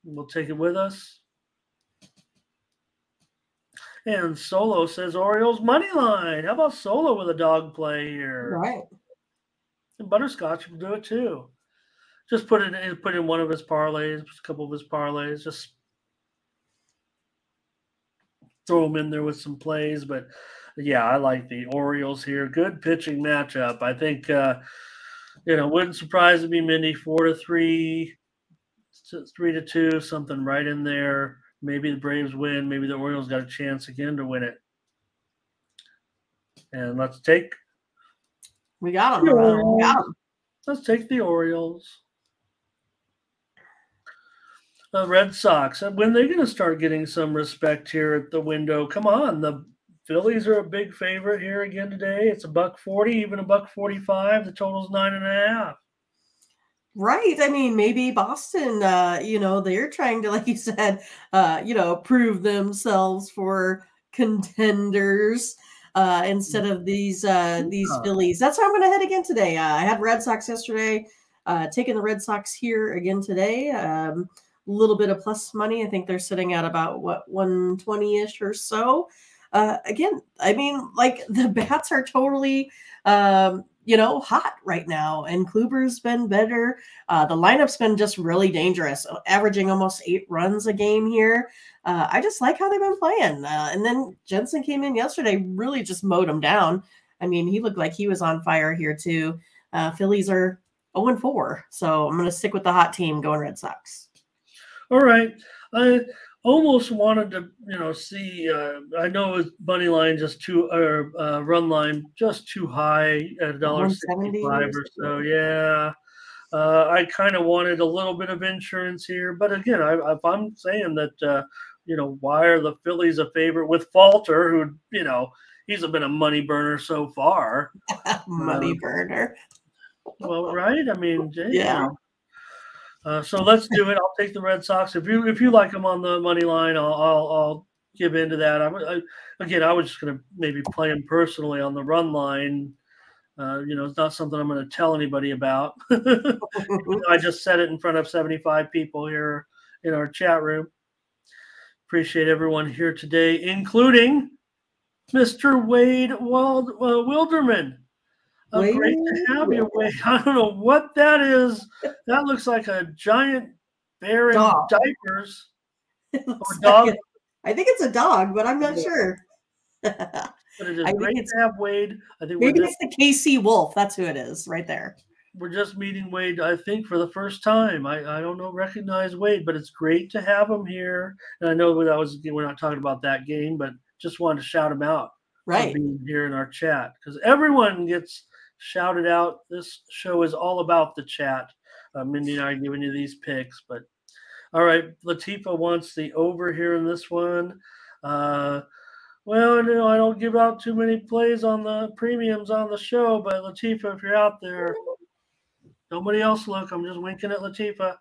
We'll take it with us. And Solo says Orioles money line. How about Solo with a dog play here? Right. And Butterscotch will do it too. Just put in one of his parlays, a couple of his parlays. Just throw them in there with some plays. But yeah, I like the Orioles here. Good pitching matchup. I think wouldn't surprise me, Mindy. 4-3. 3-2, something right in there. Maybe the Braves win. Maybe the Orioles got a chance again to win it. And let's take. We got them. Let's take the Orioles. Red Sox. When they're going to start getting some respect here at the window? Come on, the Phillies are a big favorite here again today. It's $1.40, even $1.45. The total's 9.5. Right. I mean, maybe Boston, they're trying to, like you said, prove themselves for contenders instead of these Phillies. That's how I'm going to head again today. I had Red Sox yesterday, taking the Red Sox here again today. A little bit of plus money. I think they're sitting at about 120-ish or so. Again, I mean, like the bats are totally hot right now, and Kluber's been better. The lineup's been just really dangerous, averaging almost 8 runs a game here. I just like how they've been playing. And then Jensen came in yesterday, really just mowed him down. I mean, he looked like he was on fire here too. Phillies are 0-4, so I'm going to stick with the hot team, going Red Sox. All right. I almost wanted to, see. I know his money line run line just too high at $1.65 or so. Yeah, I kind of wanted a little bit of insurance here, but again, if I'm saying that, why are the Phillies a favorite with Falter, who he's been a money burner so far. Money burner. Well, right. I mean, yeah. So let's do it. I'll take the Red Sox. If you like them on the money line, I'll give into that. I was just going to maybe play them personally on the run line. It's not something I'm going to tell anybody about. I just said it in front of 75 people here in our chat room. Appreciate everyone here today, including Mr. Wade Wilderman. Great to have you, Wade. I don't know what that is. That looks like a giant bear in diapers. Dog. I think it's a dog, but I'm not sure. But it is great to have Wade. I think maybe it's the KC Wolf. That's who it is, right there. We're just meeting Wade, I think, for the first time. I don't recognize Wade, but it's great to have him here. And I know we're not talking about that game, but just wanted to shout him out for being here in our chat, because everyone gets shouted out. This show is all about the chat. Mindy and I are giving you these picks, but All right, Latifa wants the over here in this one. Well, I don't give out too many plays on the premiums on the show, but Latifa, if you're out there, nobody else look. I'm just winking at Latifa.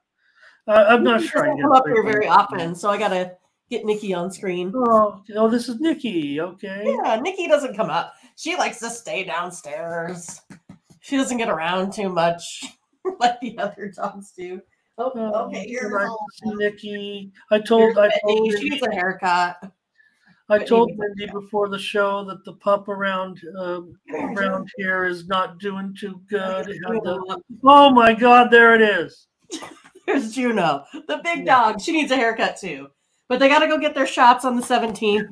I'm not Nikki sure I doesn't can come get up here very a often, so I gotta get Nikki on screen. Oh, this is Nikki. Okay. Yeah, Nikki doesn't come up. She likes to stay downstairs. She doesn't get around too much like the other dogs do. Oh, okay, here's Nikki. I told Mindy. She Mindy, needs a haircut. I told Mindy before the show that the pup around here is not doing too good. Oh my God, there it is. There's Juno, the big dog. She needs a haircut too. But they got to go get their shots on the 17th.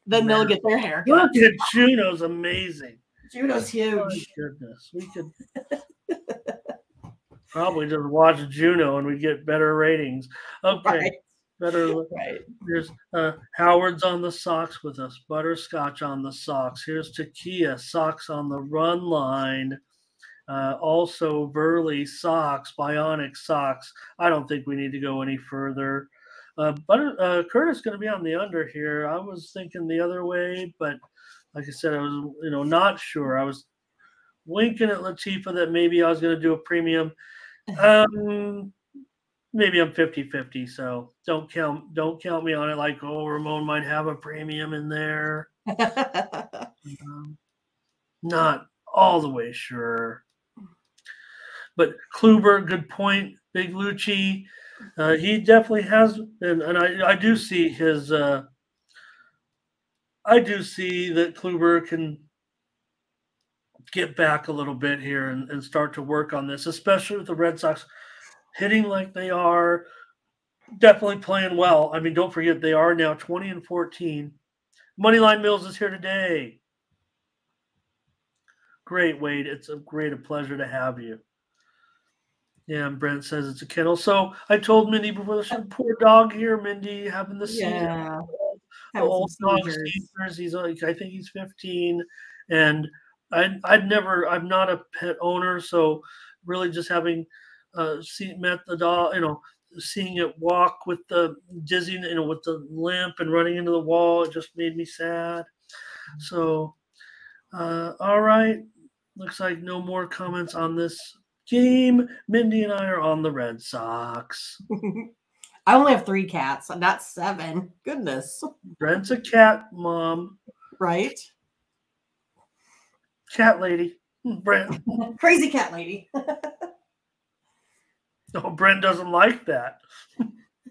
Then they'll get their haircut. Look at Juno's amazing. Juno's huge. Oh, my goodness, we could probably just watch Juno and we get better ratings. Okay, right. Better. Right. Here's Howard's on the Sox with us. Butterscotch on the Sox. Here's Takia. Sox on the run line. Also, Burley, Sox, Bionic Sox. I don't think we need to go any further. Curtis is going to be on the under here. I was thinking the other way, but like I said, I was not sure. I was winking at Latifa that maybe I was going to do a premium. Maybe I'm 50-50, so don't count me on it like, oh, Ramon might have a premium in there. Not all the way sure. But Kluber, good point. Big Lucci, he definitely has, and I do see his. I do see that Kluber can get back a little bit here and start to work on this, especially with the Red Sox hitting like they are, definitely playing well. I mean, don't forget they are now 20-14. Moneyline Mills is here today. Great, Wade. It's a pleasure to have you. Yeah, and Brent says it's a kennel. So I told Mindy before the show, poor dog here, Mindy, having the old dog seizures. He's like, I think he's 15, and I'm not a pet owner, so really just having met the dog, seeing it walk with the dizzy, with the limp and running into the wall, it just made me sad. So, all right, looks like no more comments on this game. Mindy and I are on the Red Sox. I only have 3 cats, not 7. Goodness. Brent's a cat mom. Right? Cat lady. Brent. Crazy cat lady. No, Brent doesn't like that.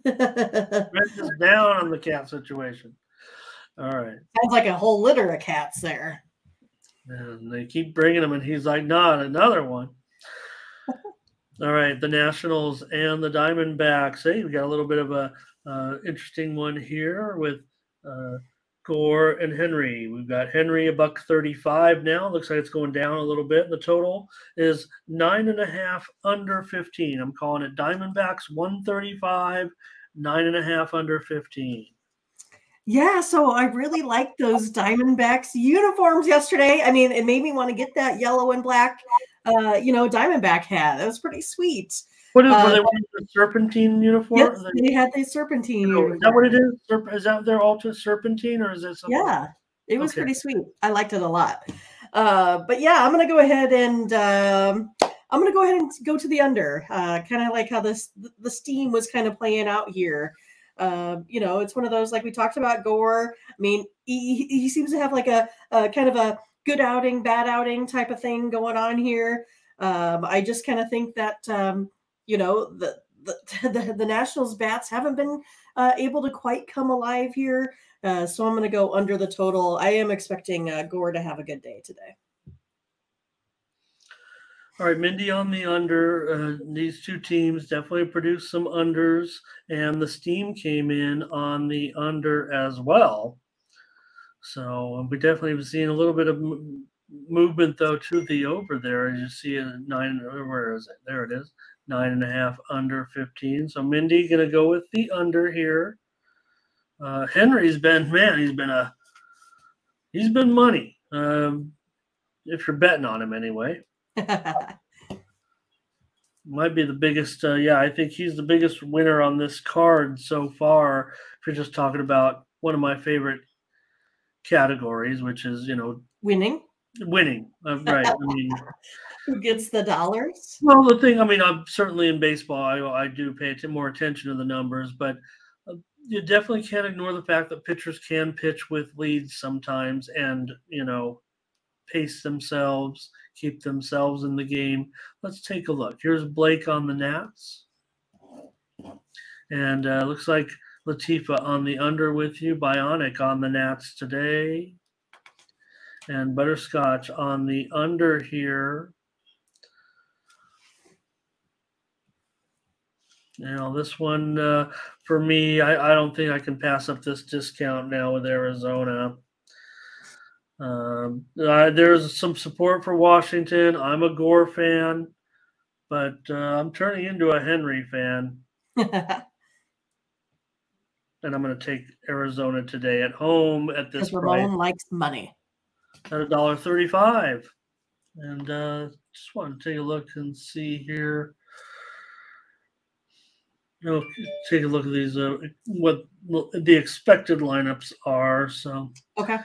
Brent is down on the cat situation. All right. Sounds like a whole litter of cats there. And they keep bringing them, and he's like, not another one. All right, the Nationals and the Diamondbacks. Hey, we got a little bit of a interesting one here with Gore and Henry. We've got Henry $1.35 now. Looks like it's going down a little bit. The total is 9.5 under 15. I'm calling it Diamondbacks 135, 9.5 under 15. Yeah, so I really liked those Diamondbacks uniforms yesterday. I mean, it made me want to get that yellow and black, Diamondback hat. That was pretty sweet. Were they wearing the serpentine uniform? Yes, they had the serpentine uniform. Is that what it is? Is that their ultra serpentine, or is it something? Yeah, it was pretty sweet. I liked it a lot. But yeah, I'm gonna go ahead and go to the under. Kind of like how the steam was kind of playing out here. It's one of those, like we talked about Gore. I mean, he seems to have like a kind of a good outing, bad outing type of thing going on here. I just kind of think that the Nationals bats haven't been able to quite come alive here. So I'm going to go under the total. I am expecting Gore to have a good day today. All right, Mindy on the under. These two teams definitely produced some unders, and the steam came in on the under as well. So we definitely have seen a little bit of movement, though, to the over there. As you see, a 9. Where is it? There it is. 9.5 under 15. So Mindy going to go with the under here. Henry's been he's been money. If you're betting on him anyway. Might be the biggest. I think he's the biggest winner on this card so far. If you're just talking about one of my favorite categories, which is Winning. winning. Right. I mean, Who gets the dollars? well, the thing. I mean, I'm certainly in baseball. I do pay more attention to the numbers, but you definitely can't ignore the fact that pitchers can pitch with leads sometimes, and pace themselves, keep themselves in the game. Let's take a look. Here's Blake on the Nats. And looks like Latifa on the under with you. Bionic on the Nats today. And Butterscotch on the under here. Now, this one, for me, I don't think I can pass up this discount now with Arizona. There's some support for Washington. I'm a Gore fan, but I'm turning into a Henry fan. And I'm going to take Arizona today at home at this price. Ramon likes money. At $1.35. And just want to take a look and see here. Take a look at these, what the expected lineups are. So okay.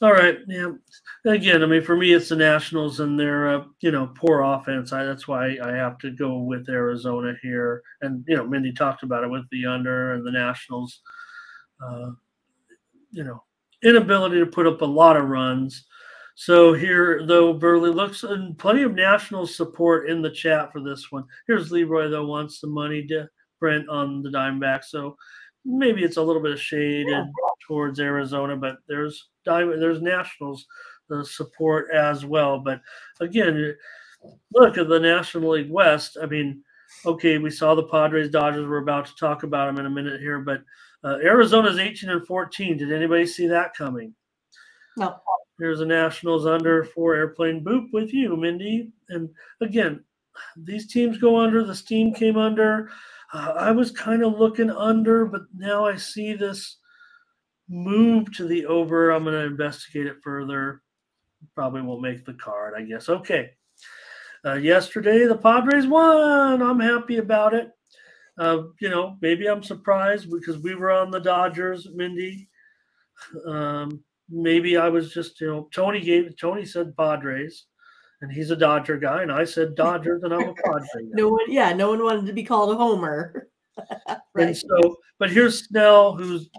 All right. Yeah. Again, I mean, for me, it's the Nationals and their, poor offense. That's why I have to go with Arizona here. And, Mindy talked about it with the under and the Nationals, inability to put up a lot of runs. So here, though, Burley looks and plenty of Nationals support in the chat for this one. Here's Leroy, though, wants the money to Brent on the Diamondbacks. So maybe it's a little bit of shaded towards Arizona, but there's Nationals support as well. But again, look at the National League West. I mean, okay, we saw the Padres, Dodgers. We're about to talk about them in a minute here, but Arizona's 18-14. Did anybody see that coming? No. Here's the Nationals under for Airplane Boop with you, Mindy. And again, these teams go under. The Steam came under. I was kind of looking under, but now I see this move to the over. I'm going to investigate it further. Probably won't make the card, I guess. Okay. Yesterday, the Padres won. I'm happy about it. Maybe I'm surprised because we were on the Dodgers, Mindy. Maybe I was just, Tony said Padres, and he's a Dodger guy, and I said Dodgers, and I'm a Padre guy. No one wanted to be called a homer. Right. And so, but here's Snell, who's,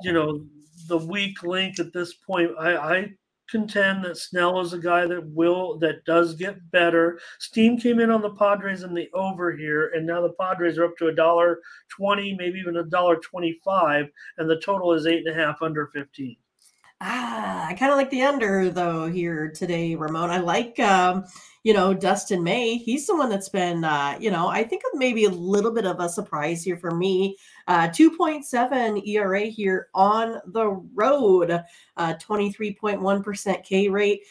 the weak link at this point. I contend that Snell is a guy that does get better. Steam came in on the Padres in the over here, and now the Padres are up to $1.20, maybe even $1.25, and the total is 8.5 under 15. I kind of like the under though here today, Ramon. I like Dustin May. He's someone that's been I think maybe a little bit of a surprise here for me. 2.7 ERA here on the road, 23.1% K rate.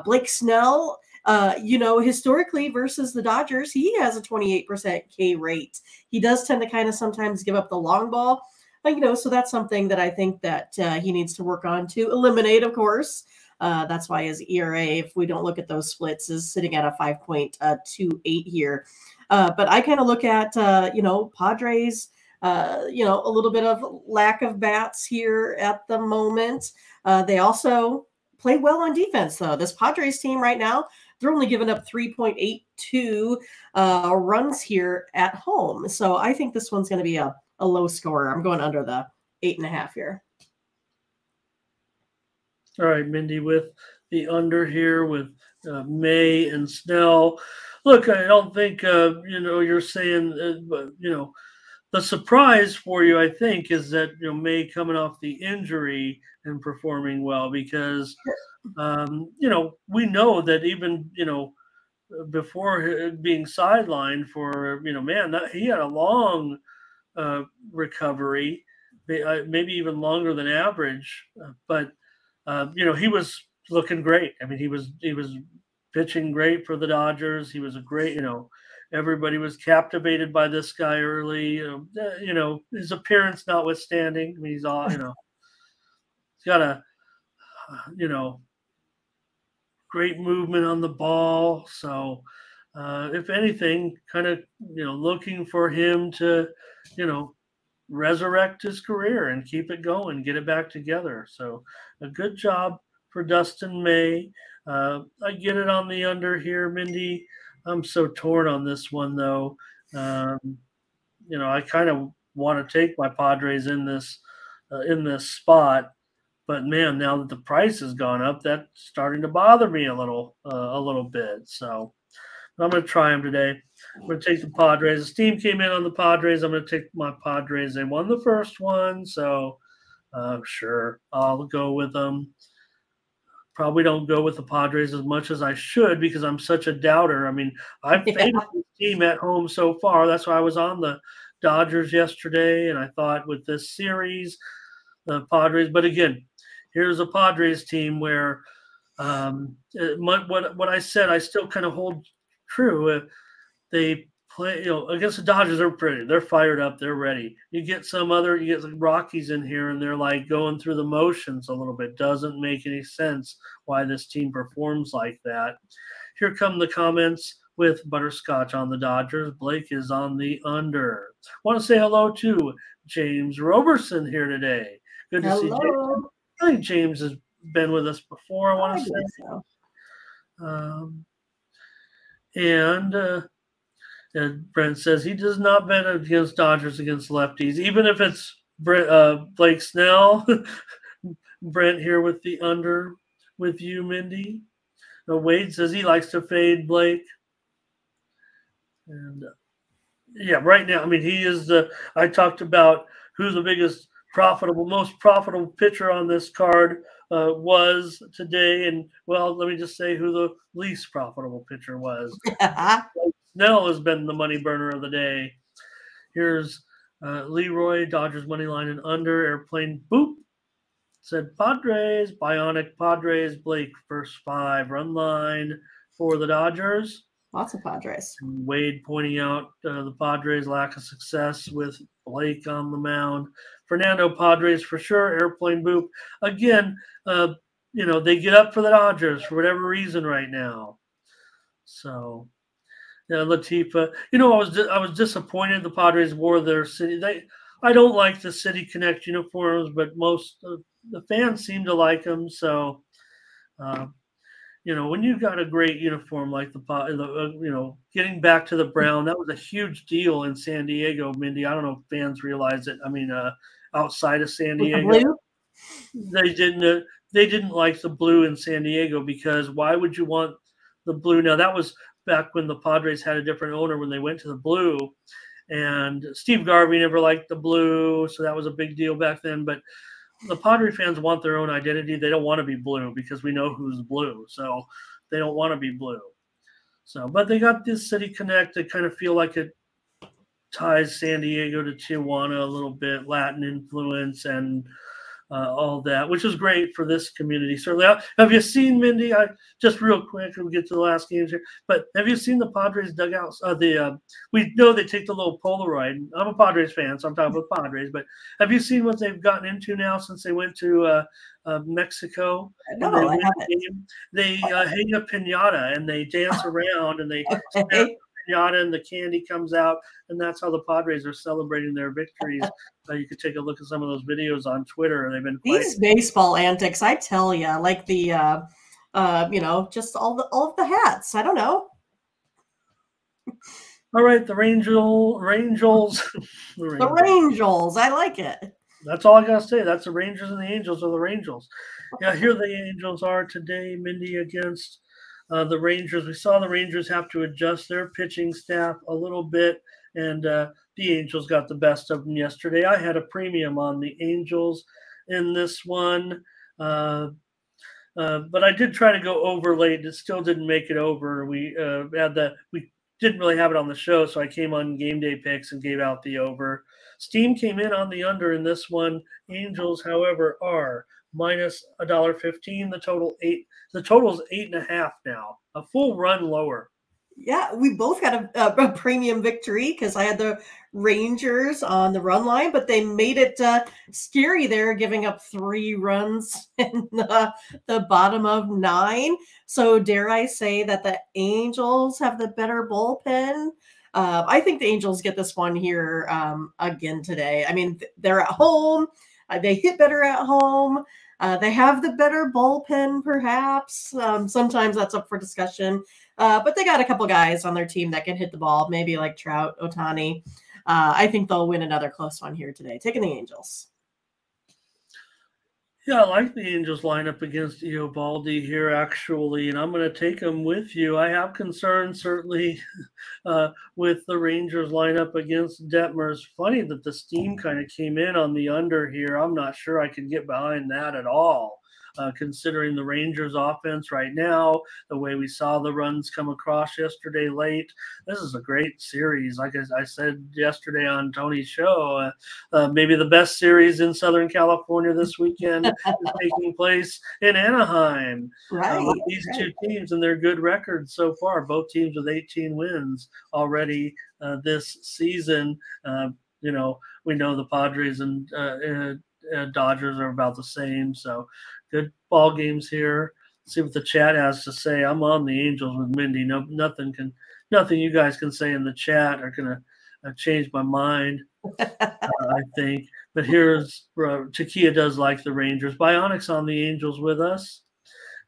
Blake Snell, historically versus the Dodgers, he has a 28% K rate. He does tend to kind of sometimes give up the long ball. So that's something that I think that he needs to work on to eliminate, of course. That's why his ERA, if we don't look at those splits, is sitting at a 5.28 here. But I kind of look at, Padres, a little bit of lack of bats here at the moment. They also play well on defense, though. This Padres team right now, they're only giving up 3.82 runs here at home. So I think this one's going to be a low scorer. I'm going under the 8.5 here. All right, Mindy, with the under here with May and Snell. Look, I don't think, you're saying, the surprise for you, I think, is that, May coming off the injury and performing well because, we know that even, before being sidelined for, he had a long recovery, maybe even longer than average, but he was looking great. I mean, he was pitching great for the Dodgers. He was a great, everybody was captivated by this guy early. His appearance notwithstanding. I mean, he's all, he's got a, great movement on the ball. So, if anything, kind of, looking for him to, resurrect his career and keep it going, get it back together. So a good job for Dustin May. I get it on the under here, Mindy. I'm so torn on this one, though. I kind of want to take my Padres in this spot, but man, now that the price has gone up, that's starting to bother me a little bit. So I'm going to try them today. I'm going to take the Padres. The steam came in on the Padres. I'm going to take my Padres. They won the first one, so sure, I'll go with them. Probably don't go with the Padres as much as I should because I'm such a doubter. I mean, I've favored this team at home so far. That's why I was on the Dodgers yesterday, and I thought with this series, the Padres. But again, here's a Padres team where what I said, I still kind of hold true. They play, against the Dodgers, they're fired up, they're ready. You get the Rockies in here, and they're like going through the motions a little bit. Doesn't make any sense why this team performs like that. Here come the comments with Butterscotch on the Dodgers. Blake is on the under. Want to say hello to James Roberson here today. Good to see James. I think James has been with us before, I want to say. So. And Brent says he does not bet against Dodgers against lefties, even if it's Blake Snell. Brent here with the under with you, Mindy. Wade says he likes to fade Blake. And yeah, right now, I mean, he is I talked about who the most profitable pitcher on this card was today. And, well, let me just say who the least profitable pitcher was. Snell has been the money burner of the day. Here's Leroy, Dodgers money line and under, airplane, boop. Said Padres, Bionic Padres, Blake, first 5 run line for the Dodgers. Lots of Padres. Wade pointing out the Padres' lack of success with Blake on the mound. Fernando, Padres for sure, airplane, boop. Again, they get up for the Dodgers for whatever reason right now. So, yeah, Latifa. I was disappointed the Padres wore their city. I don't like the City Connect uniforms, but most of the fans seem to like them. So, when you've got a great uniform like getting back to the brown, that was a huge deal in San Diego, Mindy. I don't know if fans realize it. I mean, outside of San Diego, they didn't like the blue in San Diego because why would you want the blue? Now that was back when the Padres had a different owner when they went to the blue, and Steve Garvey never liked the blue, so that was a big deal back then. But the Padre fans want their own identity. They don't want to be blue because we know who's blue, so they don't want to be blue. So, but they got this City Connect. They kind of feel like it ties San Diego to Tijuana a little bit, Latin influence and all that, which is great for this community. Certainly, have you seen, Mindy? Just real quick, we'll get to the last games here. But have you seen the Padres dugouts? We know they take the little Polaroid. I'm a Padres fan, so I'm talking about Padres. But have you seen what they've gotten into now since they went to Mexico? No, I haven't. They hang a piñata and they dance around and they snap the piñata and the candy comes out, and that's how the Padres are celebrating their victories. You could take a look at some of those videos on Twitter. They've been these baseball antics. I tell you, like the just all of the hats. I don't know. All right, the Rangels. The Rangels. I like it. That's all I gotta say. That's the Rangers and the Angels are the Rangels. Yeah, here the Angels are today, Mindy, against the Rangers. We saw the Rangers have to adjust their pitching staff a little bit, and the Angels got the best of them yesterday. I had a premium on the Angels in this one, but I did try to go over late. It still didn't make it over. We didn't really have it on the show, so I came on Game Day Picks and gave out the over. Steam came in on the under in this one. Angels, however, are minus $1.15. The total is 8.5 now, a full run lower. Yeah, we both got a premium victory because I had the Rangers on the run line, but they made it scary there, giving up 3 runs in the bottom of 9. So dare I say that the Angels have the better bullpen? I think the Angels get this one here again today. I mean, they're at home. They hit better at home. They have the better bullpen, perhaps. Sometimes that's up for discussion. But they got a couple guys on their team that can hit the ball, maybe like Trout, Ohtani. I think they'll win another close one here today. Taking the Angels. Yeah, I like the Angels lineup against Eovaldi here, actually, and I'm going to take them with you. I have concerns, certainly, with the Rangers lineup against Detmer. It's funny that the steam kind of came in on the under here. I'm not sure I can get behind that at all. Considering the Rangers offense right now, the way we saw the runs come across yesterday late. This is a great series. Like I said yesterday on Tony's show, maybe the best series in Southern California this weekend is taking place in Anaheim. Right. With these two teams and their good records so far, both teams with 18 wins already this season. We know the Padres and Dodgers are about the same, so good ball games here. Let's see what the chat has to say. I'm on the Angels with Mindy. Nothing you guys can say in the chat are gonna change my mind. I think. But here's Takia does like the Rangers. Bionics on the Angels with us,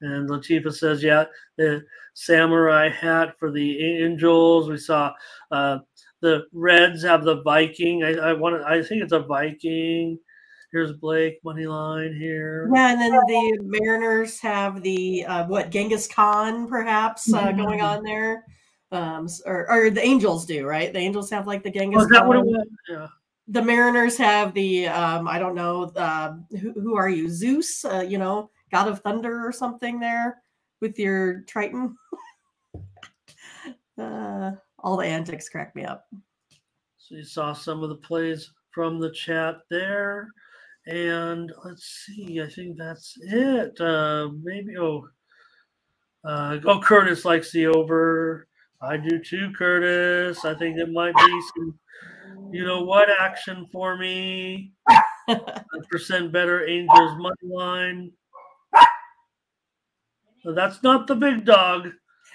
and Latifa says, yeah, the samurai hat for the Angels. We saw the Reds have the Viking. I think it's a Viking. Here's Blake, money line here. Yeah, and then the Mariners have the Genghis Khan perhaps going on there, or the Angels do, right? The Angels have like the Genghis. Is that what it was? Yeah. The Mariners have the I don't know who are you, Zeus? God of Thunder or something there with your Triton. All the antics crack me up. So you saw some of the plays from the chat there. And let's see, I think that's it. Maybe, Curtis likes the over. I do too, Curtis. I think it might be some, action for me. 100% better Angels money line. So that's not the big dog.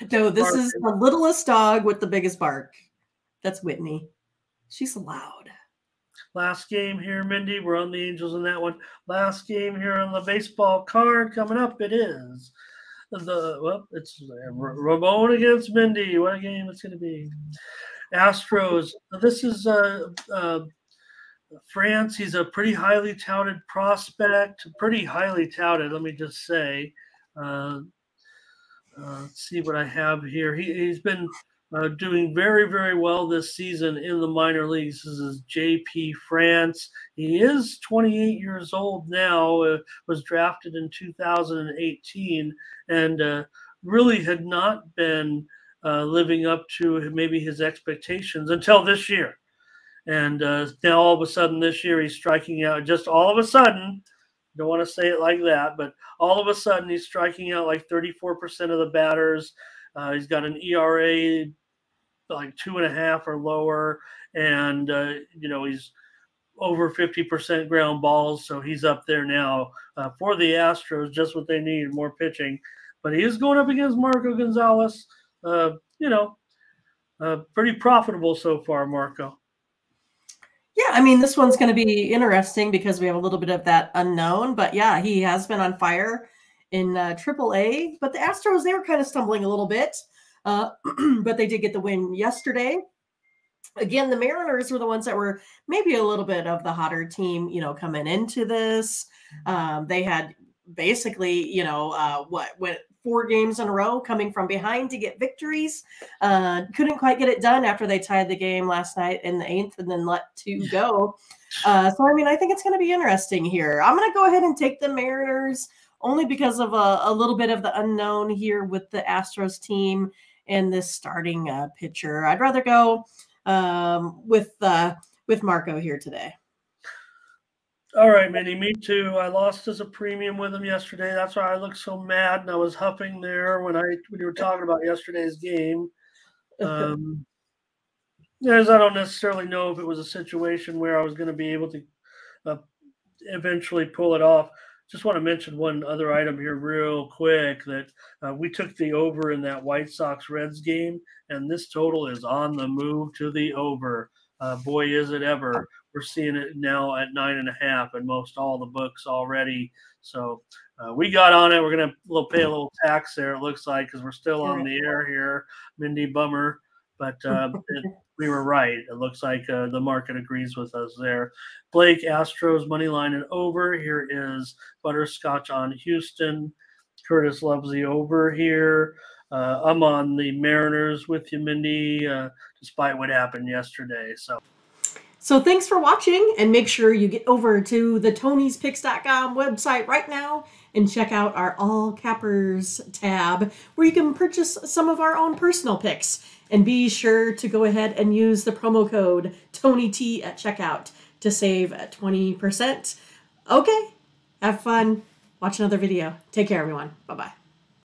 No, this is the littlest dog with the biggest bark. That's Whitney. She's loud. Last game here, Mindy. We're on the Angels in that one. Last game here on the baseball card coming up. It is it's Ramon against Mindy. What a game it's going to be. Astros. This is France. He's a pretty highly touted prospect. Pretty highly touted, let me just say. Let's see what I have here. He's been doing very, very well this season in the minor leagues. This is JP France. He is 28 years old now, was drafted in 2018, and really had not been living up to maybe his expectations until this year. And now all of a sudden this year he's striking out. Just all of a sudden, don't want to say it like that, but all of a sudden he's striking out like 34% of the batters. He's got an ERA like 2.5 or lower, and he's over 50% ground balls, so he's up there now for the Astros. Just what they need, more pitching. But he is going up against Marco Gonzalez. Pretty profitable so far, Marco. Yeah, I mean, this one's going to be interesting because we have a little bit of that unknown. But yeah, he has been on fire in AAA. But the Astros, they were kind of stumbling a little bit. But they did get the win yesterday. Again, the Mariners were the ones that were maybe a little bit of the hotter team, coming into this. They had basically, went 4 games in a row coming from behind to get victories. Couldn't quite get it done after they tied the game last night in the 8th and then let 2 go. So, I mean, I think it's going to be interesting here. I'm going to go ahead and take the Mariners only because of a little bit of the unknown here with the Astros team and this starting pitcher. I'd rather go with Marco here today. All right, Minnie, me too. I lost as a premium with him yesterday. That's why I looked so mad, and I was huffing there when you were talking about yesterday's game. As I don't necessarily know if it was a situation where I was going to be able to uh, eventually pull it off. Just want to mention one other item here, real quick, that we took the over in that White Sox Reds game, and this total is on the move to the over. Boy, is it ever! We're seeing it now at 9.5 in most all the books already. So we got on it. We're gonna pay a little tax there. It looks like because we're still on the air here, Mindy. Bummer, but we were right. It looks like the market agrees with us there. Blake, Astros money line and over. Here is Butterscotch on Houston. Curtis loves the over here. I'm on the Mariners with you, Mindy, despite what happened yesterday. So thanks for watching, and make sure you get over to the Tony'sPicks.com website right now and check out our All Cappers tab where you can purchase some of our own personal picks. And be sure to go ahead and use the promo code TonyT at checkout to save 20%. Okay, have fun. Watch another video. Take care, everyone. Bye-bye.